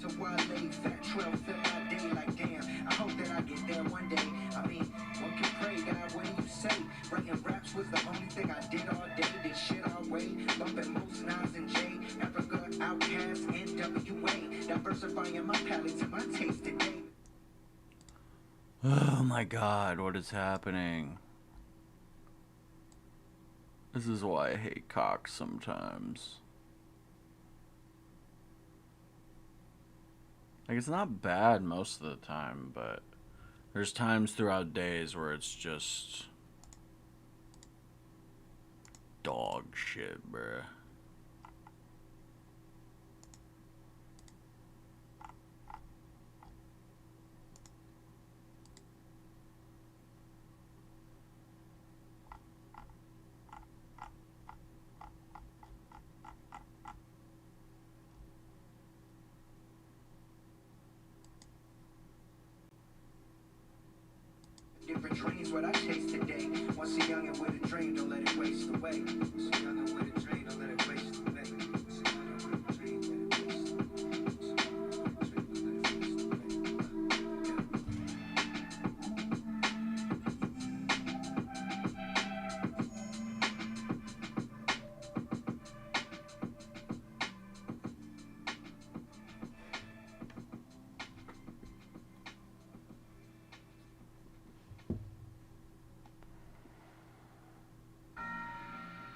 So why lay fat trail fill my day like damn? I hope that I get there one day. I mean, one can pray, God, what do you say? Writing raps was the only thing I did all day. Did shit our way, bumping most Nas and J. Africa, Outkast, NWA. Diversifying my palate to my taste today. Oh my god, what is happening? This is why I hate cock sometimes. Like, it's not bad most of the time, but there's times throughout days where it's just dog shit, bruh. Different dreams, what I chase today. Once a youngin' with a dream, don't let it waste away. Once a youngin' with a dream, don't let it waste away. Once a youngin' with a dream, let it waste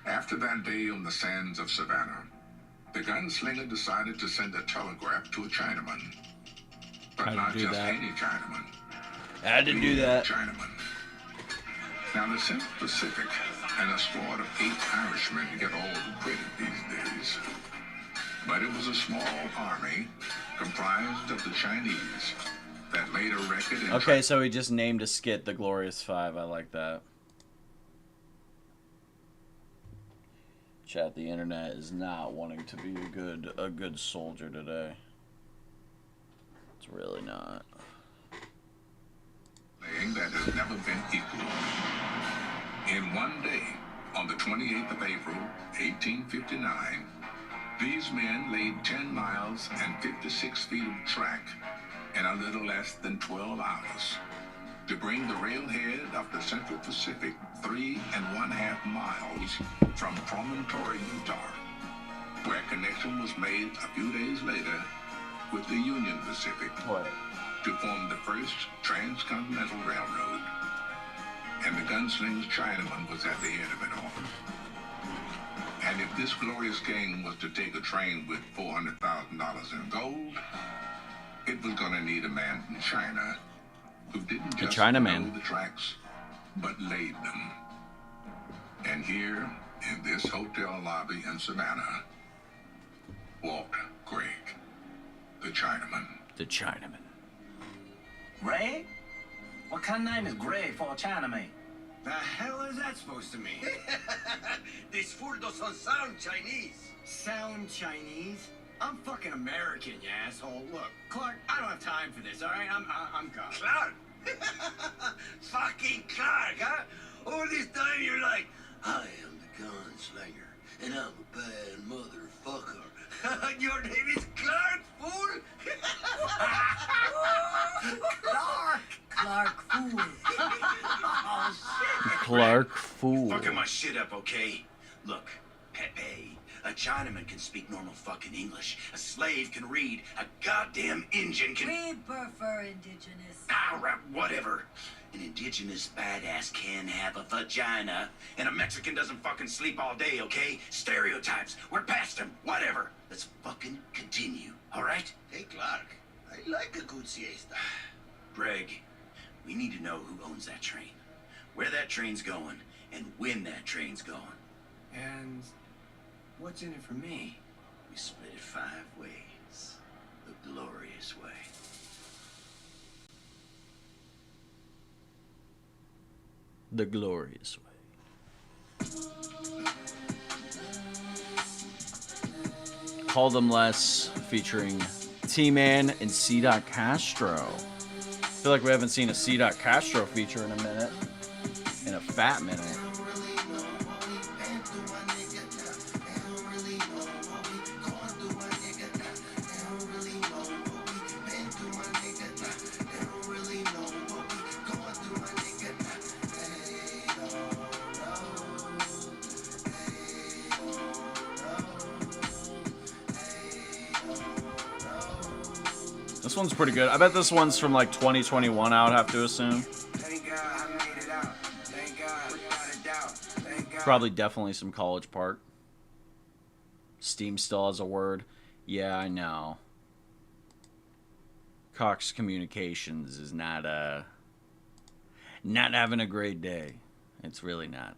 After that day on the sands of Savannah, the gunslinger decided to send a telegraph to a Chinaman. But Had not to do just that. any Chinaman. Had to do that. Chinaman. Now the Central Pacific and a squad of 8 Irishmen get all the credit these days. But it was a small army comprised of the Chinese that made a record in Okay, so he just named a skit The Glorious Five. I like that. Chat, the internet is not wanting to be a good soldier today. It's really not. thing that has never been equaled. In one day, on the 28th of April, 1859, these men laid 10 miles and 56 feet of track in a little less than 12 hours to bring the railhead of the Central Pacific 3.5 miles from Promontory, Utah, where connection was made a few days later with the Union Pacific to form the first transcontinental railroad. And the gunslinger's Chinaman was at the head of it all. And if this glorious gang was to take a train with $400,000 in gold, it was going to need a man from China who didn't The just Chinaman. know the tracks, but laid them. And here, in this hotel lobby in Savannah, walked Greg, the Chinaman. The Chinaman. Greg? What kind of name is Greg for a Chinaman? The hell is that supposed to mean? This fool doesn't sound Chinese. Sound Chinese? I'm fucking American, you asshole. Look, Clark, I don't have time for this, all right? I'm gone. Clark? Fucking Clark, huh? All this time you're like, I am the gunslinger, and I'm a bad motherfucker. Your name is Clark, fool? Clark! Clark Fool. Oh, shit. Clark Fool. Fucking my shit up, okay? Look, Pepe, a Chinaman can speak normal fucking English. A slave can read. A goddamn Indian can... We prefer indigenous. Ah, right, whatever. An indigenous badass can have a vagina, and a Mexican doesn't fucking sleep all day, okay? Stereotypes. We're past them. Whatever. Let's fucking continue, all right? Hey, Clark. I like a good siesta. Greg, we need to know who owns that train, where that train's going, and when that train's going. And what's in it for me? We split it 5 ways. The glorious way. The glorious way. Call Them Less featuring T-Man and C. Castro. I feel like we haven't seen a C. Castro feature in a minute. In a fat minute. This one's pretty good. I bet this one's from like 2021, I would have to assume. Probably definitely some College Park. Steam still has a word. Yeah, I know. Cox Communications is not having a great day. It's really not.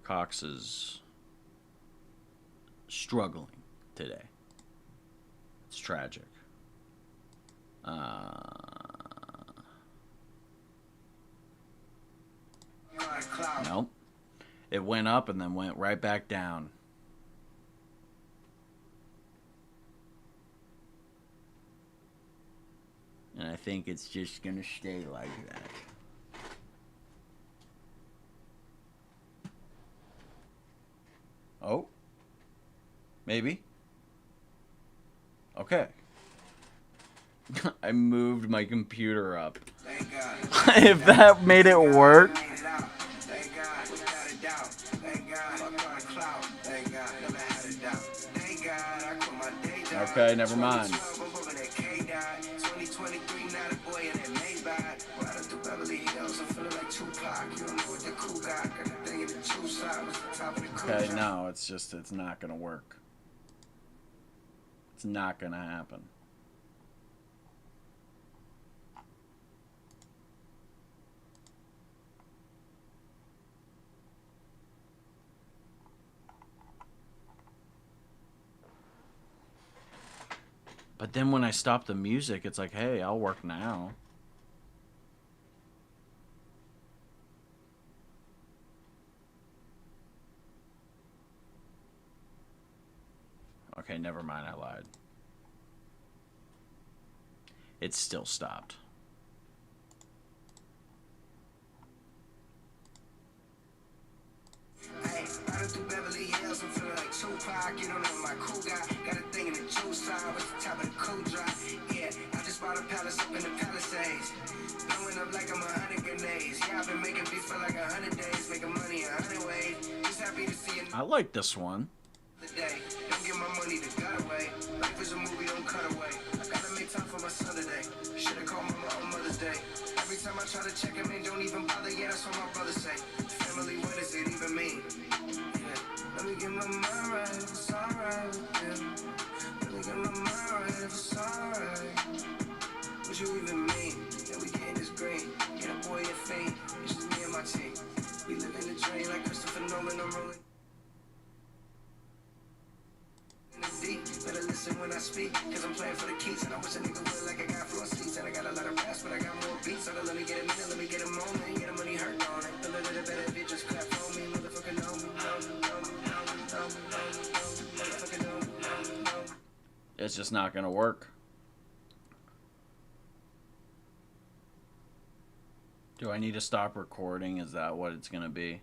Cox is struggling today. It's tragic. Nope. It went up and then went right back down. And I think it's just gonna stay like that. Oh. Maybe. Okay. I moved my computer up. If that made it work. Okay, never mind. Okay, no, it's not gonna work. It's not gonna happen. But then when I stop the music, it's like, hey, I'll work now. Okay, never mind, I lied. It still stopped. Hey, riding through Beverly Hills, I'm feeling like Tupac. You don't know my cool guy. Got a thing in the juice side with the top of the cool drop. Yeah, I just bought a palace up in the Palisades. Blowing up like I'm 100 grenades. Yeah, I've been making beats for like 100 days. Making money 100 ways. Just happy to see you. I like this one. Today. Don't get my money to cut away. Life is a movie, don't cut away. I gotta make time for my son today. Should've called mama on Mother's Day. Every time I try to check him in, don't even bother. Yeah, that's what my brother say. Family, what does it even mean? Yeah. Let me get my mind right if it's alright with them. Let me get my mind right if it's alright. listen when I speak, cause I'm playing for the keys. And I wish a nigga would like I got floor seats. And I got a lot of raps, but I got more beats. So let me get a minute, let me get a moment. Get the money hurt on it. The little bit better if you just clap for me. Motherfucker know me, motherfucker know me. It's just not gonna work. Do I need to stop recording? Is that what it's gonna be?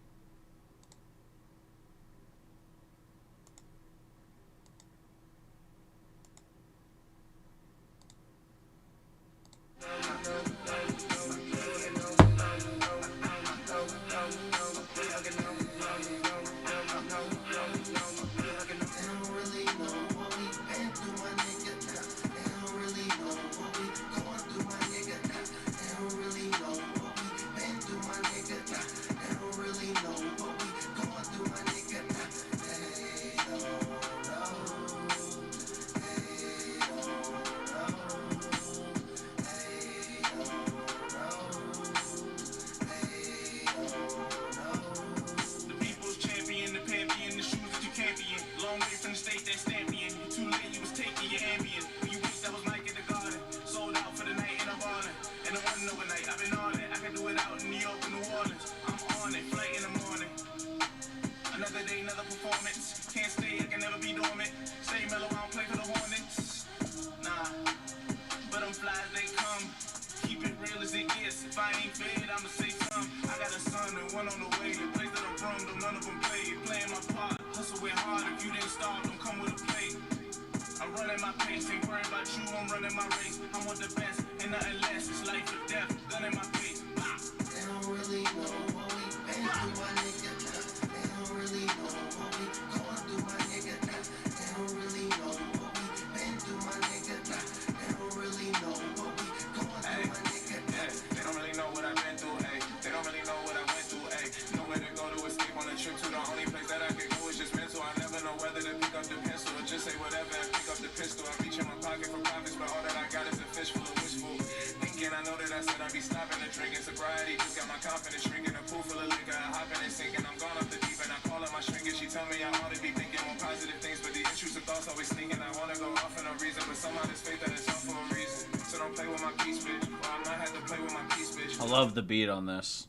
I love the beat on this.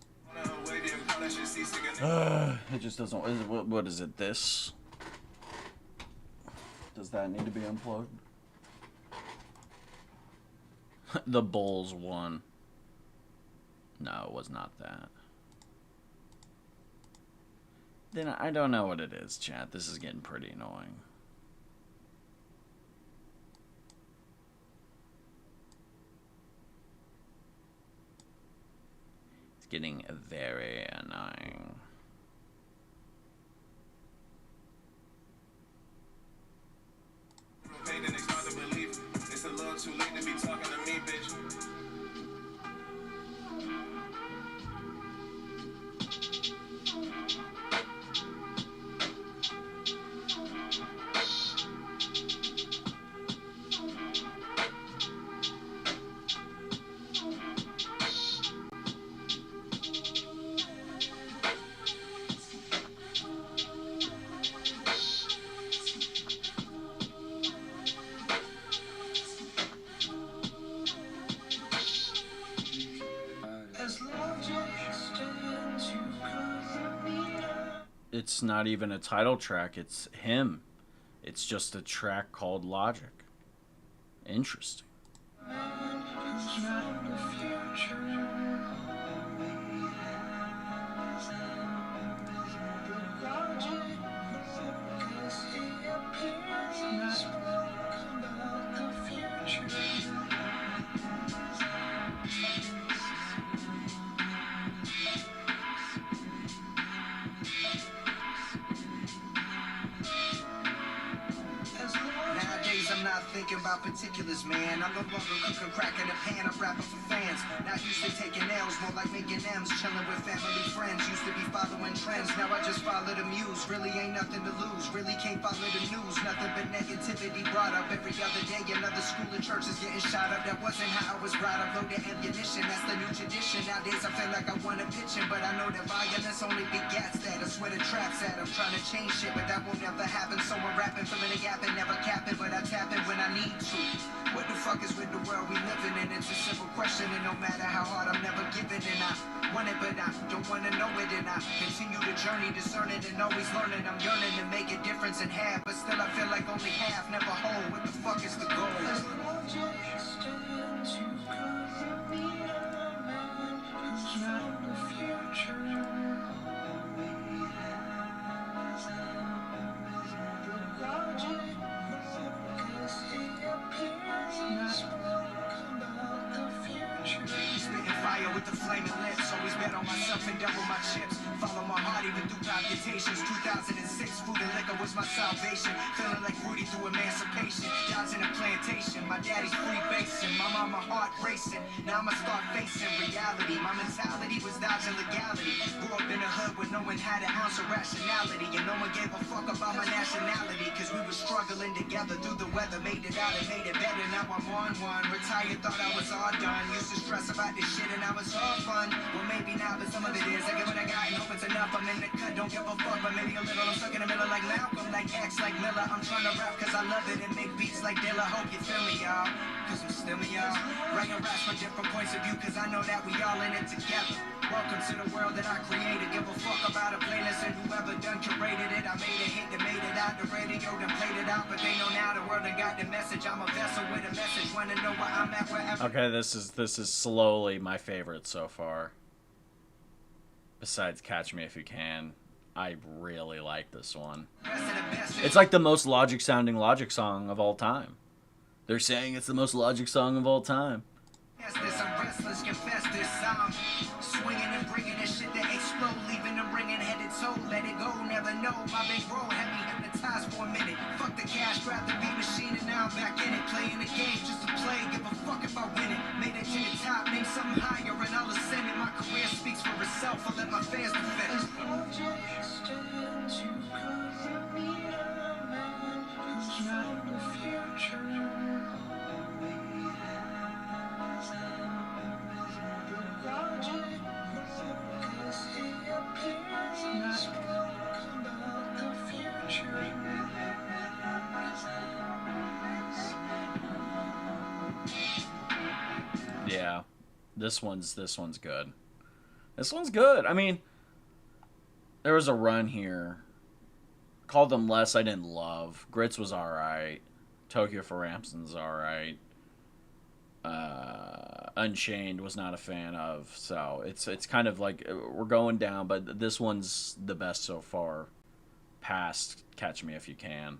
It just doesn't. What is it? This? Does that need to be unplugged? The Bulls won. No, it was not that. Then I don't know what it is, chat. This is getting pretty annoying. It's getting very annoying. It's a little too late to be talking to me, bitch. It's not even a title track, it's him. It's just a track called Logic. Interesting. Thinking about particulars, man. I'm no longer cooking crack in a pan. I'm rapping for fans. Not used to taking L's, more like making M's. Chilling with family friends. Used to be following trends. Now I just follow the muse. Really ain't nothing to lose. Really can't follow the news. Nothing but negativity brought up every other day. Another school and church is getting shot up. That wasn't how I was brought up. Loaded ammunition. That's the new tradition. Nowadays I feel like I want to pitch it, but I know that violence only begats that. That's where the trap's at. I'm trying to change shit, but that won't never happen. So I'm rapping, filling a gap and never capping, but I tap it when happens with the world we living in. It's a simple question, and no matter how hard, I'm never giving. And I want it, but I don't want to know it. And I continue the journey, discerning and always learning. I'm yearning to make a difference in half, but still I feel like only half, never whole. What the fuck is the goal? Fire with the flaming lips, always bet on myself and double my chips. Follow my heart even through computations. 2006, food and liquor was my salvation. Feeling like Rudy through emancipation. Jobs in a plantation, my daddy's free basing. My mama heart racing, now I'ma start facing reality. My mentality was dodging legality. Grew up in the hood where no one had an ounce of rationality. And no one gave a fuck about my nationality. Cause we were struggling together through the weather. Made it out and made it better, now I'm on one. Retired, thought I was all done. Used to stress about this shit and I was all fun. Well maybe now, but some of it is. I give what I got and hope it's enough. I'm in the cut, don't give a fuck, but maybe a little. I'm stuck in the middle like Malcolm, like X, like Miller. I'm trying to rap cause I love it and make beats like Dilla. Hope you feel me, y'all, cause I'm still me, y'all. Writing raps from different points of view cause I know that we all in it together. Welcome to the world that I created. Give a fuck about a playlist and whoever done curated it. I made a hit that made it out the radio, then played it out, but they know now the world done got the message. I'm a vessel with a message, wanna know where I'm at, wherever. Okay, this is slowly my favorite so far. Besides Catch Me If You Can. I really like this one. It's like the most Logic sounding Logic song of all time. They're saying it's the most Logic song of all time. I'm restless, confess this. I'm swinging and bringing this shit that explode, leaving them ringing headed toe. Let it go, never know. My big bro had me hypnotized for a minute. Fuck the cash, grab the beat machine, and now I'm back in it. Playing the game just to play, give a fuck if I win it. Made it to the top, name something higher, and I'll ascend it. My career speaks for itself, I'll let my fans defend it. Yeah, this one's good. This one's good. I mean, there was a run here. Called Them Less I didn't love. Grits was alright. Tokyo for Ramson's alright. Unchained was not a fan of. So it's kind of like we're going down, but this one's the best so far. Past Catch Me If You Can.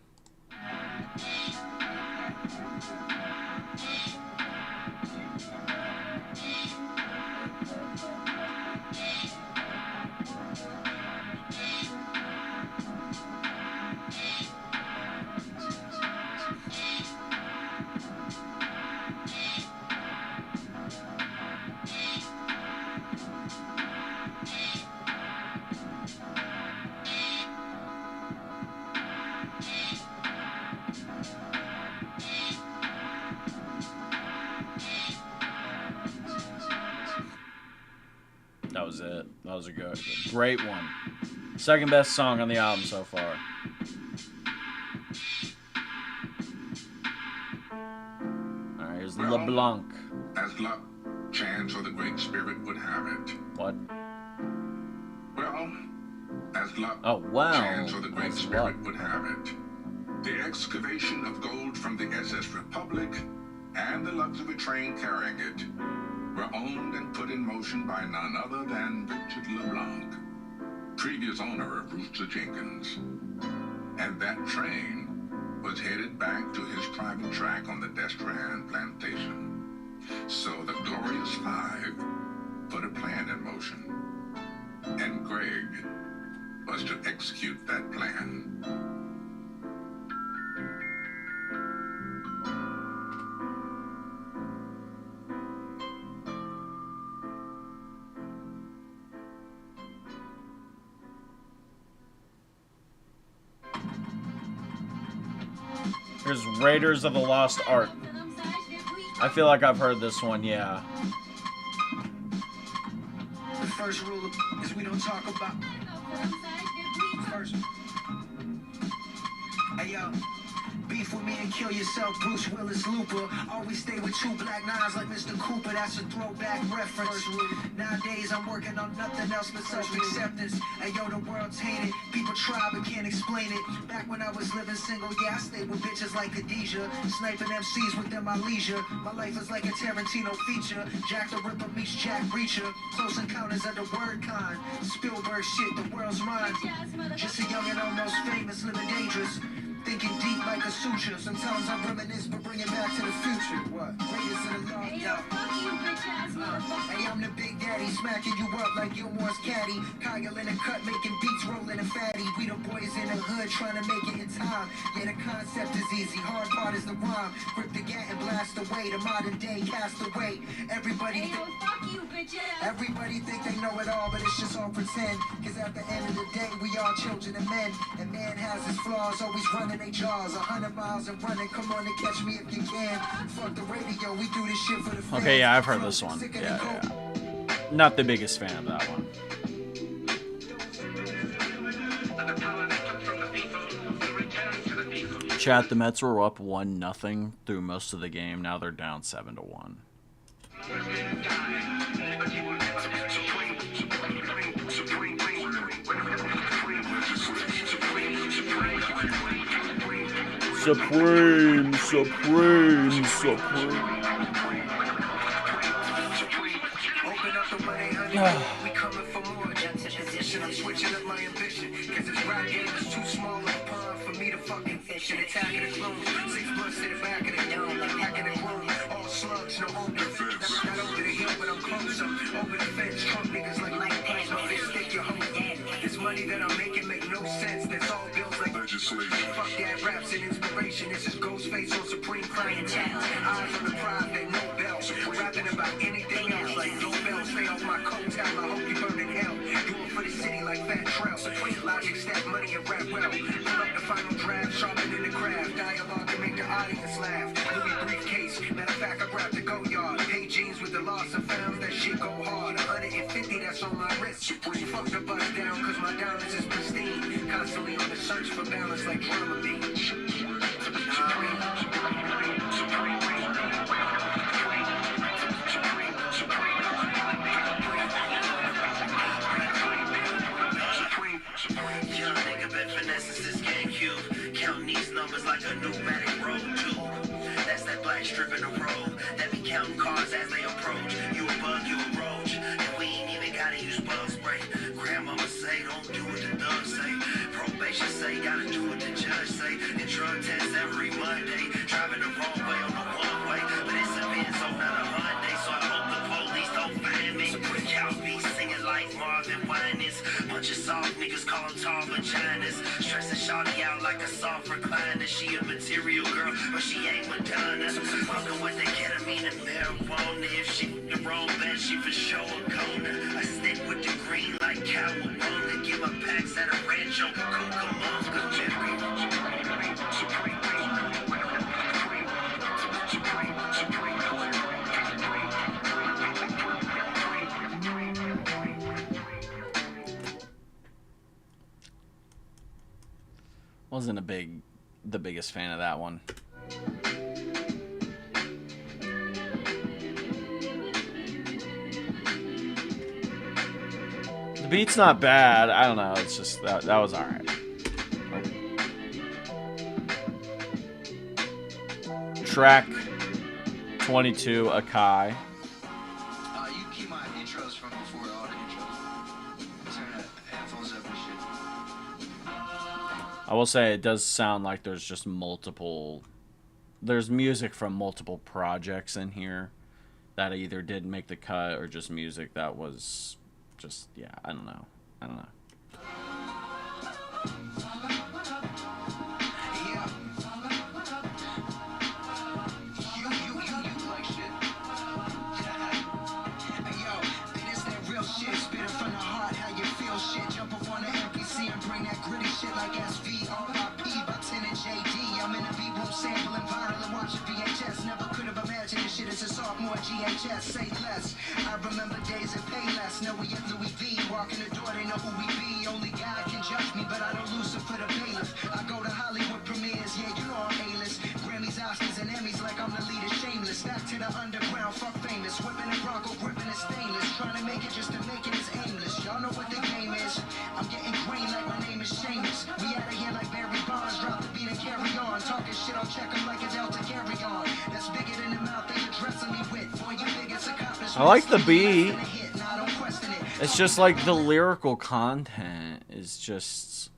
That was it. That was a great one. Second best song on the album so far. Alright, here's LeBlanc. As luck, chance, or the Great Spirit would have it. What? Well, as luck, chance, or the Great Spirit would have it. The excavation of gold from the SS Republic and the luxury train carrying it were owned and put in motion by none other than Richard LeBlanc, previous owner of Rooster Jenkins. And that train was headed back to his private track on the Destrehan plantation. So the Glorious Five put a plan in motion, and Greg was to execute that plan. Here's Raiders of the Lost Ark. I feel like I've heard this one, yeah. The first rule is we don't talk about first. Hey yo, beef with me and kill yourself, Bruce Willis Looper. Always stay with 2 black nines like Mr. Cooper, that's a throwback reference. Nowadays I'm working on nothing else but self-acceptance. And yo, the world's hated, people try but can't explain it. Back when I was living single, yeah, I stayed with bitches like Khadijah, sniping MCs within my leisure. My life is like a Tarantino feature. Jack the Ripper meets Jack Reacher. Close encounters of the word kind. Spielberg shit, the world's mine. Just a young and almost famous, living dangerous. Thinking deep like a suture. Sometimes I reminisce, but bring it back to the future. What? Greatest in the love, yo. Hey, I'm the big daddy, smacking you up like Gilmore's caddy. Kyle in the cut, making beats, rolling a fatty. We the boys in the hood, trying to make it in time. Yeah, the concept is easy, hard part is the rhyme. Grip the gat and blast away, the modern day castaway. Everybody Everybody think they know it all, but it's just all pretend. Cause at the end of the day, we all children of men. And man has his flaws, always running their jaws. 100 miles and running, come on and catch me if you can. Fuck the radio, we do this shit for the fans. Okay, yeah, I've heard this one. Yeah. Not the biggest fan of that one. Chat, the Mets were up 1-0 through most of the game. Now they're down 7-1. Supreme. We coming for more. I'm switching up my ambition. Cause this rap game is too small of a pond for me to fucking fish. And attacking the clone. 6 blunts to the back of the dome. Like packing the clone. All slugs, no open. Not over the hill, but I'm closer. Over the fence. Trump niggas like Mike Pants. No fish stick your whole dad. This money that I'm making make no sense. That's all bills like legislation. Fuck that, rap's an inspiration. This is Ghostface on Supreme Clientele. Eyes on the prize that no bells. Rapping about anything else like no bells. Stay off my coattail. I hope you burn in hell. Do it for the city like Fat Trail. Supreme logic, stack money and rap well. Pull up the final draft, sharpen in the craft. Dialogue to make the audience laugh. Louis briefcase. Matter of fact, I grabbed the go yard. Pay jeans with the loss of found. That shit go hard. 150, that's on my wrist. Fuck the bus down, cause my diamonds is pristine. Constantly on the search for balance like drama beat. Young nigga been finessing this GameCube. Counting these numbers like a pneumatic road tube. That's that black strip in the road. That be counting cars as they approach. You a bug, you a roach. And we ain't even gotta use bug spray. Grandmama say, don't do what the thugs say. Probation say, gotta do what the judge say. And drug tests every Monday. Driving the wrong way on the one way. But it's a Benzo, not a Hyundai. So I hope the police don't find me. Cow be singing like Marvin Winans. Bunch of soft niggas call them tall vaginas. Stressing shawty out like a soft recliner. She a material girl, but she ain't Madonna. Fucking with the ketamine and marijuana. If she the wrong bet, she for sure a goner. I stick with the green like cowabunga. Give her packs at a rancho. Cucamonga. Wasn't the biggest fan of that one. The beat's not bad. I don't know. It's just that was all right. Track 22, Akai. You keep my intros from before all the intros. Turn the headphones up and shit. I will say it does sound like there's just there's music from multiple projects in here that either didn't make the cut or just music that was just, yeah, I don't know. GHS, say less. I remember days at Payless. Now we at Louis V. Walk in the door, they know who we be. Only God can judge me, but I don't lose it for the bailiff. I go to Hollywood premieres, yeah, you know I'm A-list. Stacked to the underground, fuck famous. Whipping a Bronco, gripping is stainless. Trying to make it just to make it is aimless. Y'all know what the game is. I'm getting green like my name is Seamus. We out of here like Barry Bonds. Drop the beat and carry on. Talking shit, I'll check them like a Delta carry on. That's bigger than the mouth they addressing me with. For you biggest accomplishments. I like the beat. It's just like the lyrical content is just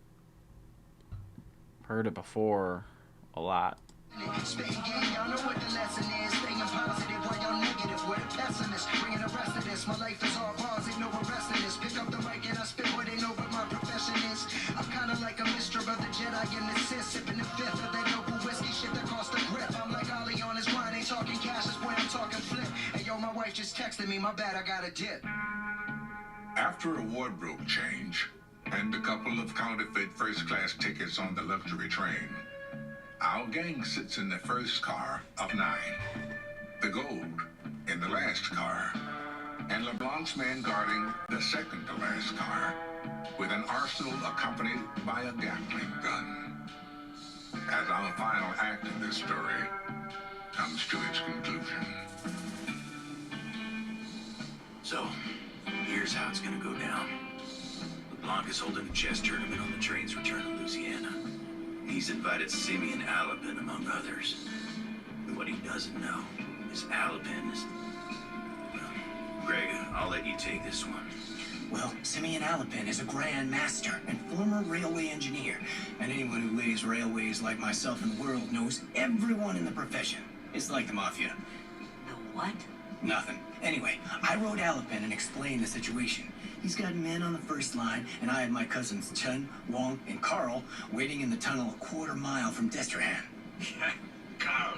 heard it before a lot. Spitting game, y'all know what the lesson is. Staying positive while y'all negative. We're the pessimists. Bringing the rest of this. My life is all bars, ain't no arresting this. Pick up the mic and I spit what they know what my profession is. I'm kinda like a Mr. of the Jedi in the Sith. Sipping the fifth of that noble whiskey shit that cost a grip. I'm like Ollie on his grind. Ain't talking cash, that's when I'm talking flip. Hey yo, my wife just texted me. My bad, I got a dip. After a wardrobe change and a couple of counterfeit first-class tickets on the luxury train, our gang sits in the first car of 9, the gold in the last car, and LeBlanc's man guarding the second-to-last car with an arsenal accompanied by a Gatling gun. As our final act in this story comes to its conclusion. So, here's how it's gonna go down. LeBlanc is holding a chess tournament on the train's return to Louisiana. He's invited Simeon Alapin, among others. But what he doesn't know is Alapin is... Well, Greg, I'll let you take this one. Well, Simeon Alapin is a grand master and former railway engineer. And anyone who lays railways like myself in the world knows everyone in the profession. It's like the mafia. The what? Nothing. Anyway, I wrote Alapin and explained the situation. He's got men on the first line, and I have my cousins Chen, Wong, and Carl waiting in the tunnel a quarter-mile from Destrehan. Carl,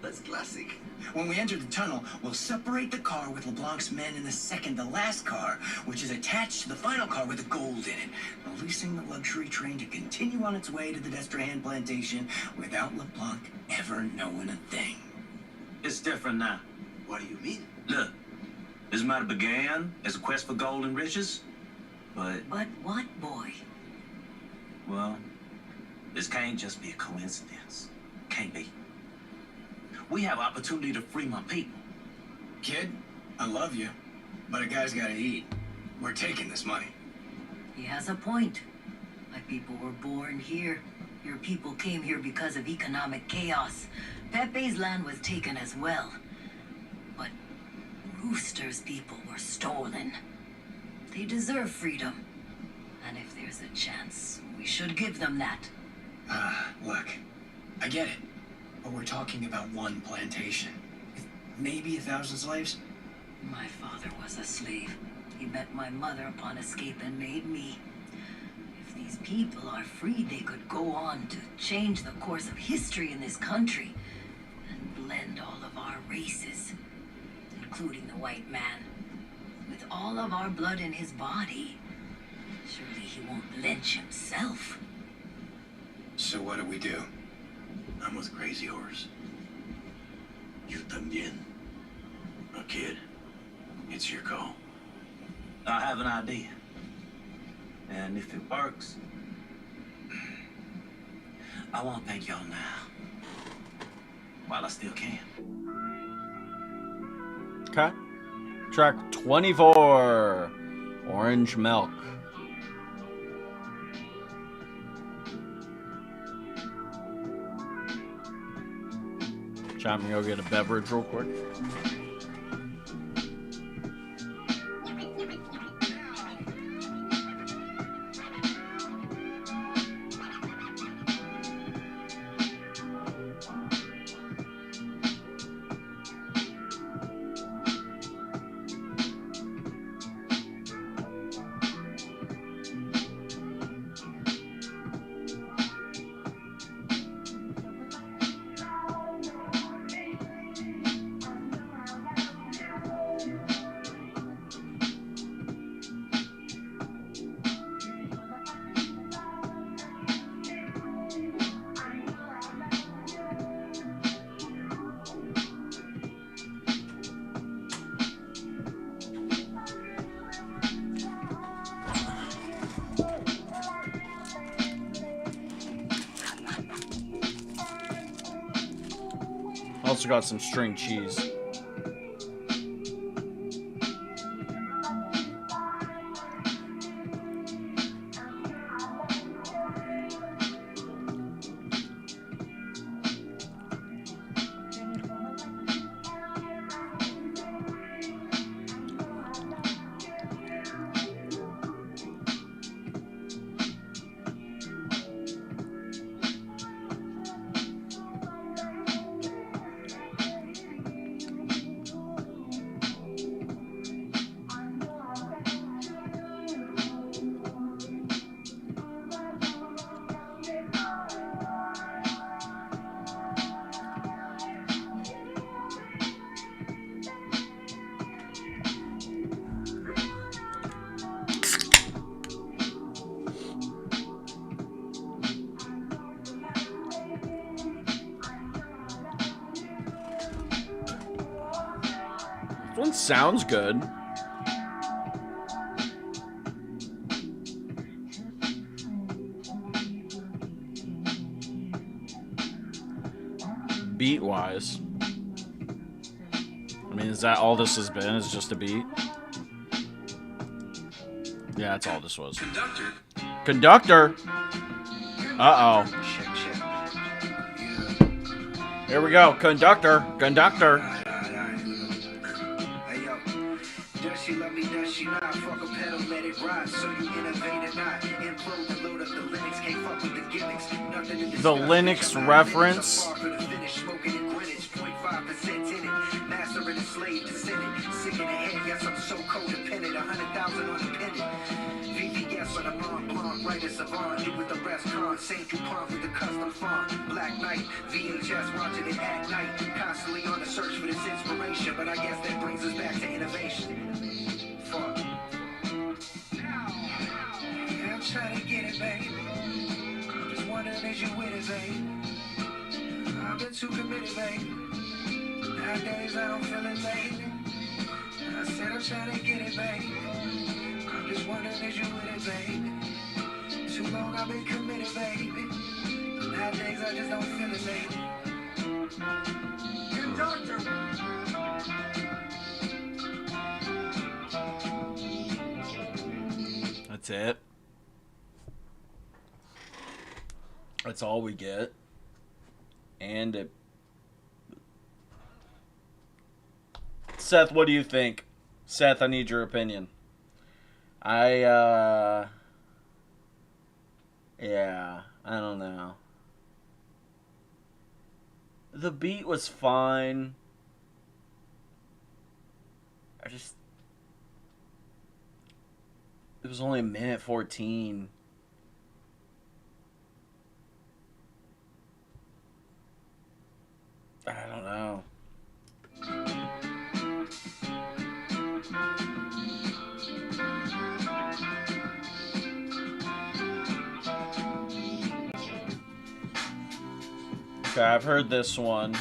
that's classic. When we enter the tunnel, we'll separate the car with LeBlanc's men in the second-to-last car, which is attached to the final car with the gold in it, releasing the luxury train to continue on its way to the Destrehan plantation without LeBlanc ever knowing a thing. It's different now. What do you mean? Look, this might have began as a quest for gold and riches, but, But what, boy? well, this can't just be a coincidence. Can't be. We have opportunity to free my people. Kid, I love you, but a guy's gotta eat. We're taking this money. He has a point. My people were born here. Your people came here because of economic chaos. Pepe's land was taken as well. But Rooster's people were stolen. They deserve freedom. And if there's a chance, we should give them that. Look, I get it, but we're talking about one plantation. Maybe 1,000 slaves? My father was a slave. He met my mother upon escape and made me. If these people are freed, they could go on to change the course of history in this country and blend all of our races, including the white man. With all of our blood in his body, surely he won't lynch himself. So what do we do? I'm with Crazy Horse. You también. A kid, it's your call. I have an idea. And if it works, I want to thank y'all now. While I still can. Okay. Track 24. Orange Milk. Time to go get a beverage real quick. Also got some string cheese. This one sounds good. Beat-wise. I mean, is that all this has been? Is just a beat? Yeah, that's all this was. Conductor. Conductor! Uh-oh. Here we go. Conductor. Conductor. Hey yo, does she love me, does she not? Fuck a pedal, let it ride, so you innovate or not. Implode the load up the Linux, can't fuck with the gimmicks. Nothing to discuss. The Linux reference. Smoking in Greenwich, 0.5% in it. Master and a slave to Senate. Sick in the head, yes, I'm so codependent. 100,000 on the pendant. VVS on the Mont Blanc, writer savant. You with the rest, con. Saint Dupont with the custom font. Black Knight, VHS, watching it at night. Constantly on the search for this inspiration, but I guess that brings us back to innovation. Fuck. Yeah, I'm trying to get it, baby. Just wondering if you with it, baby. I've been too committed, baby. Nowadays I don't feel it, baby. I said I'm trying to get it, baby. I'm just wondering if you with it, baby. Too long I've been committed, baby. Nowadays I just don't feel it, baby. Conductor. That's it. That's all we get. And it... Seth, what do you think? Seth, I need your opinion. Yeah, I don't know. The beat was fine. It was only a minute 14. I don't know. Okay, I've heard this one.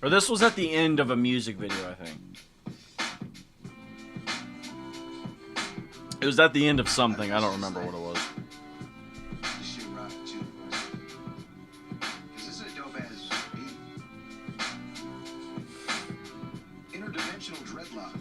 Or this was at the end of a music video, I think. It was at the end of something. I don't remember what it was. This shit rock too, bro. 'Cause this is a dope ass beat. Interdimensional dreadlock.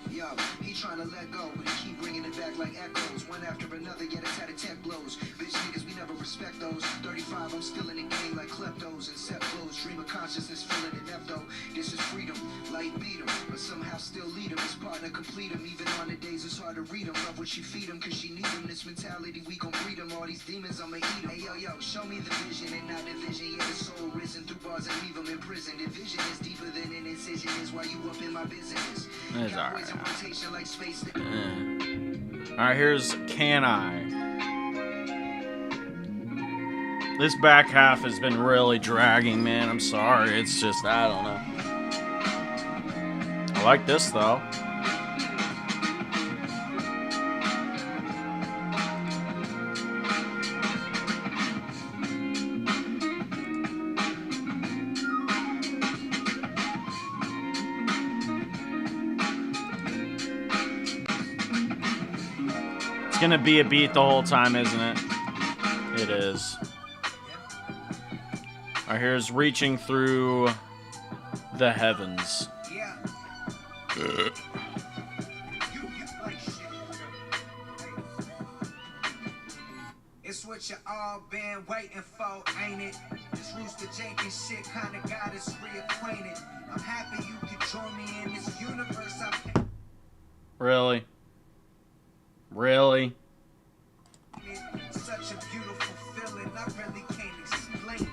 Yo, he trying to let go, but he keep bringing it back like echoes. One after another, yet it's had a 10 blows. Bitch niggas, we never respect those. 35, I'm still in the game like kleptos and set flows. Stream of consciousness, feeling it though. This is freedom, light beat 'em, but somehow still lead 'em. His partner complete 'em, even on the days it's hard to read 'em. Love what you feed 'em, 'cause she need 'em. This mentality, we gon' breed 'em. All these demons, I'ma eat 'em. Hey yo, yo, show me the vision and not division. Yeah, the soul risen through bars and leave 'em in prison. Division is deeper than an incision is why you up in my business. That's Cowboys in alright. rotation like space. Alright, here's Can I. This back half has been really dragging, man. I'm sorry. It's just, I don't know. I like this, though. It's gonna be a beat the whole time, isn't it? It is. Alright, here's Reaching Through the Heavens. Yeah. It's what you all been waiting for, ain't it? This Rooster Jenkins shit kinda got us reacquainted. I'm happy you could join me in this universe. Really? Really? Such a beautiful feeling, I really can't explain.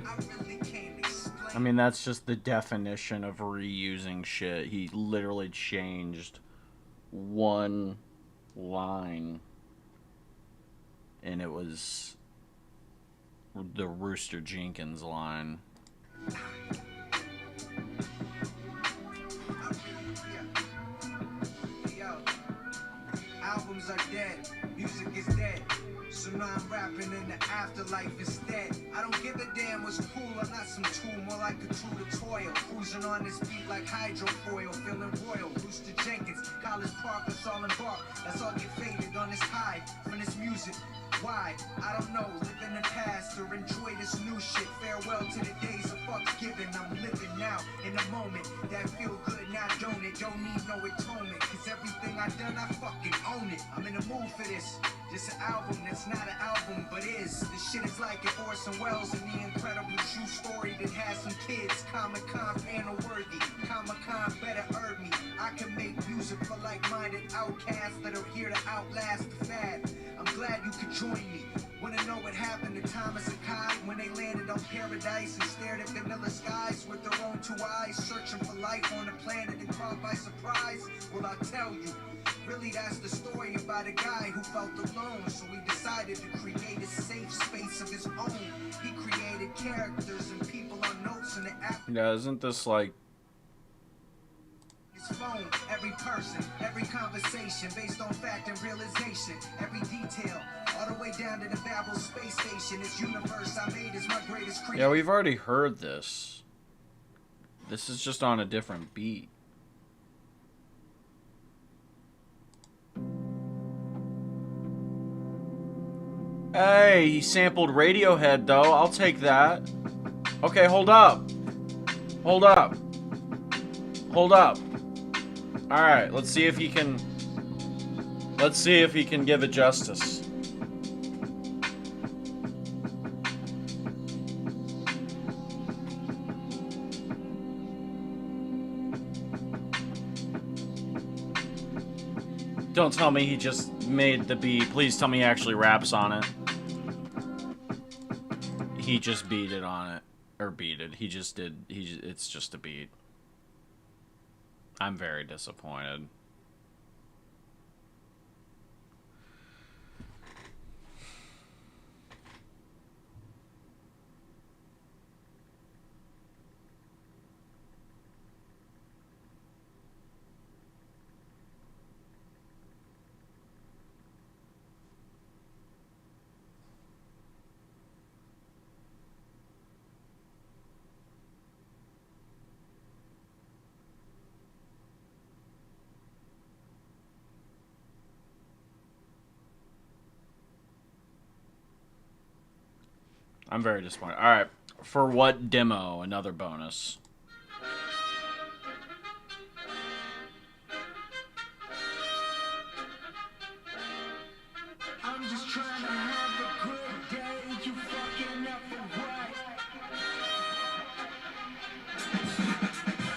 I really can't explain. I mean, that's just the definition of reusing shit. He literally changed one line, and it was the Rooster Jenkins line. Albums are dead, music is dead. So now I'm rapping in the afterlife instead. I don't give a damn what's cool, I'm not some tool, more like a tool to toil. Cruising on this beat like hydrofoil, feeling royal. Rooster Jenkins, College Park, let's all embark. Let's all get faded on this high from this music. Why? I don't know, live in the past or enjoy this new shit. Farewell to the days of fucks given. I'm living now in the moment. That feel good, now don't it? Don't need no atonement. Cause everything I done, I fucking own it. I'm in the mood for this. Just an album that's not an album, but is. This shit is like if Orson Welles and the incredible true story that has some kids. Comic-Con panel worthy. Comic-Con better herb me. I can make music for like-minded outcasts that are here to outlast the fad. I'm glad you could join me. Wanna know what happened to Thomas and Kai when they landed on paradise and stared at vanilla skies with their own two eyes, searching for life on a planet and caught by surprise? Well, I'll tell you. Really, that's the story about a guy who felt alone, so he decided to create a safe space of his own. He created characters and people on notes in the app. Yeah, isn't this like His phone, every person, every conversation based on fact and realization, every detail, all the way down to the Babel space station. This universe I made is my greatest creation. Yeah, we've already heard this. This is just on a different beat. Hey, he sampled Radiohead, though. I'll take that. Okay, hold up. Hold up. Hold up. Alright, let's see if he can... Let's see if he can give it justice. Don't tell me he just made the beat. Please tell me he actually raps on it. He just beat it on it. Or beat it. He just did. It's just a beat. I'm very disappointed. I'm very disappointed. Alright, for what demo? Another bonus. I'm just trying to have a good day. You fucking up for what?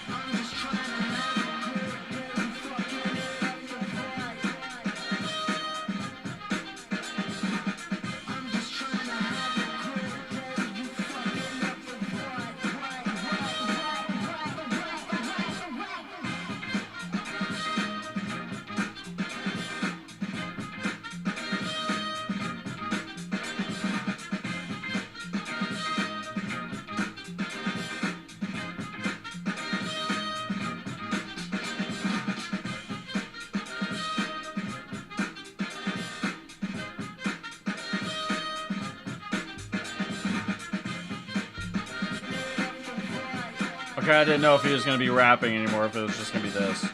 I'm just trying to have a good day. You fucking up for what? I'm just trying to have a good day. You fucking up for what? Okay, I didn't know if he was going to be rapping anymore, if it was just going to be this.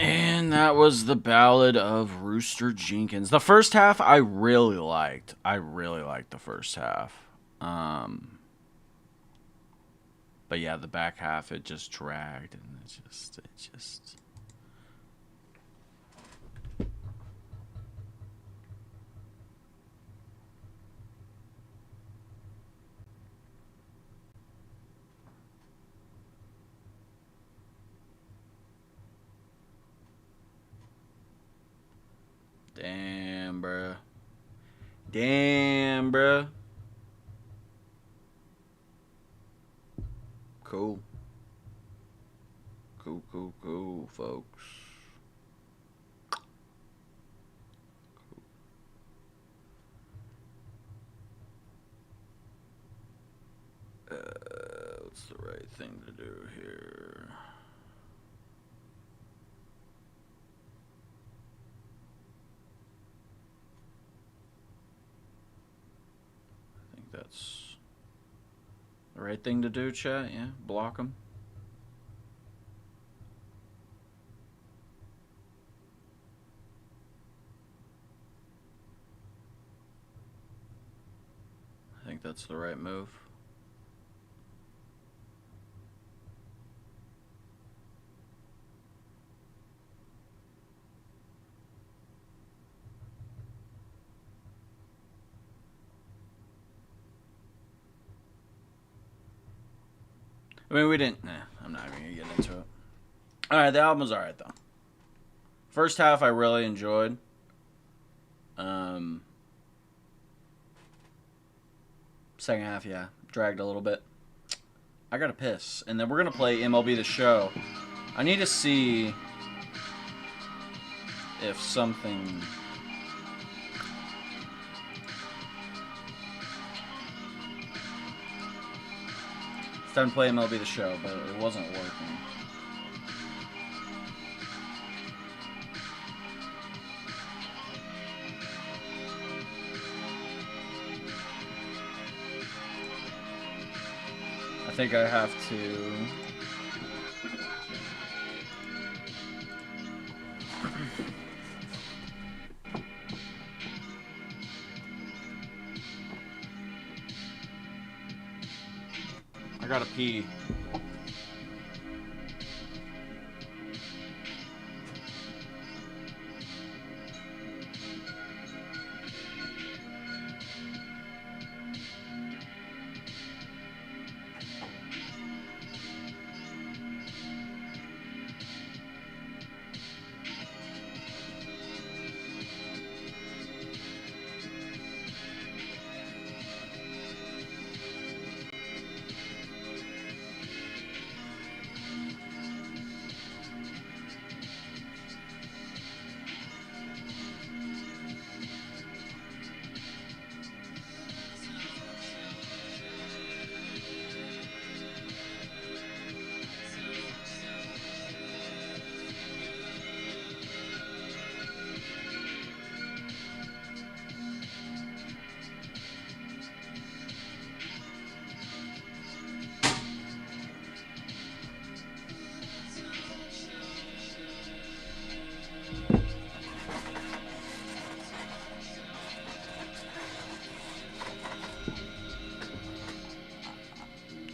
And that was the Ballad of Rooster Jenkins. The first half I really liked. I really liked the first half. But yeah, the back half it just dragged and it just Damn, bruh. Damn, bruh. Cool. Cool, folks. What's the right thing to do here? I think that's the right thing to do, chat. Yeah, block them. I think that's the right move. I mean, we didn't. I'm not even gonna get into it. All right, the album was all right though. First half I really enjoyed. Second half, yeah, dragged a little bit. I gotta piss, and then we're gonna play MLB The Show. I need to see if something. It's time to play MLB The Show, but it wasn't working. I think I have to. I gotta pee.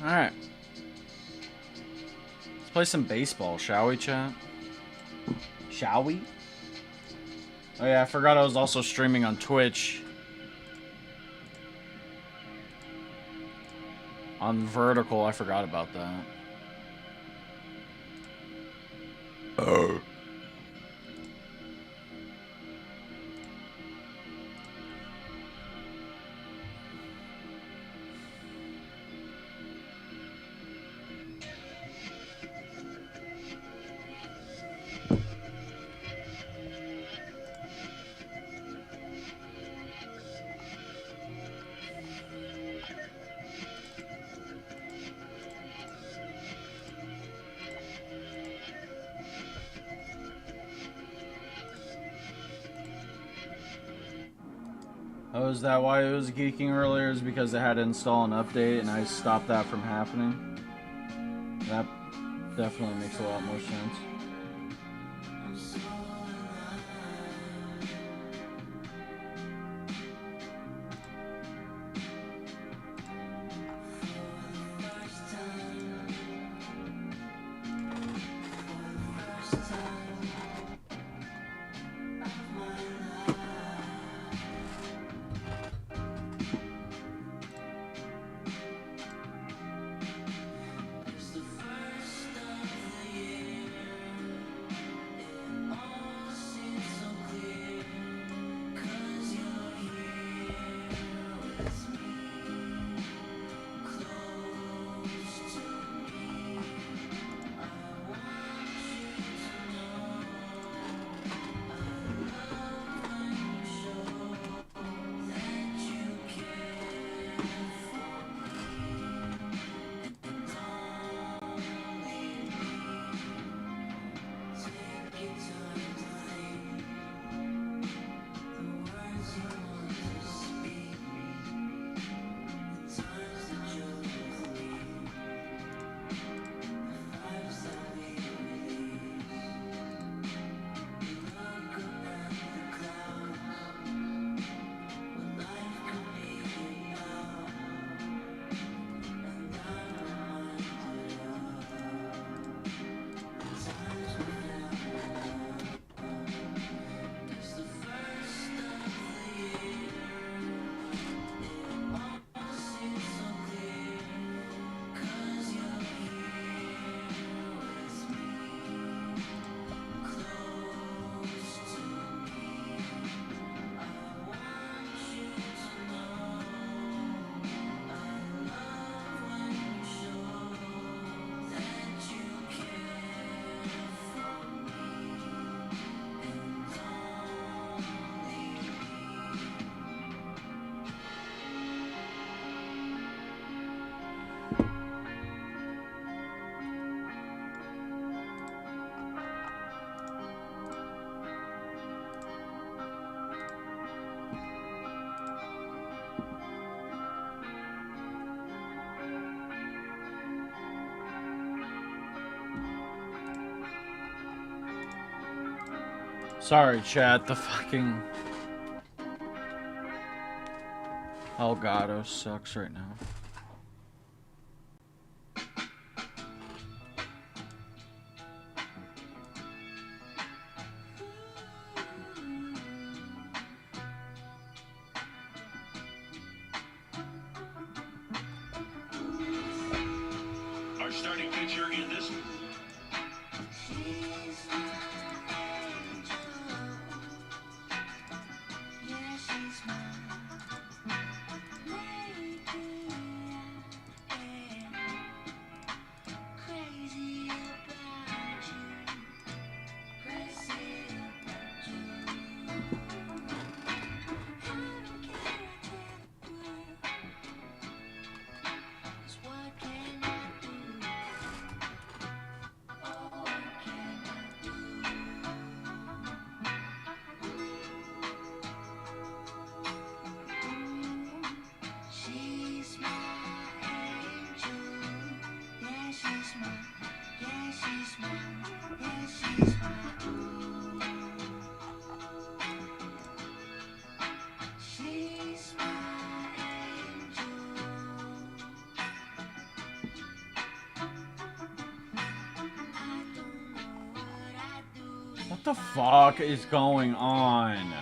Alright. Let's play some baseball, shall we, chat? Shall we? Oh yeah, I forgot I was also streaming on Twitch. On Vertical, I forgot about that. Oh. Oh, is that why it was geeking earlier? Is because it had to install an update and I stopped that from happening? That definitely makes a lot more sense. Sorry, chat. The fucking Elgato sucks right now. Our starting pitcher in this. What the fuck is going on?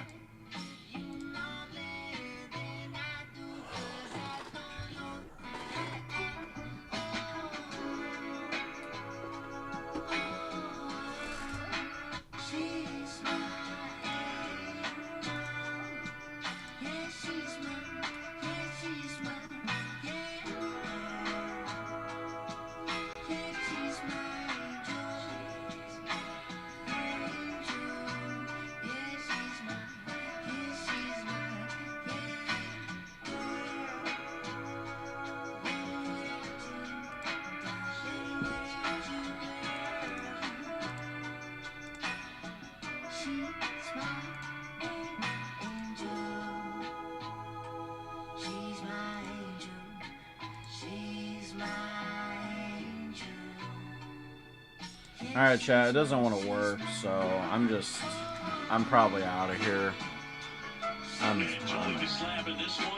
Alright, chat, it doesn't want to work, so I'm probably out of here.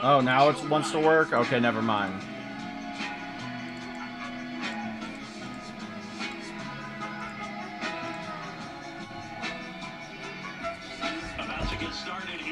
Oh, now it wants to work? Okay, never mind. About to get started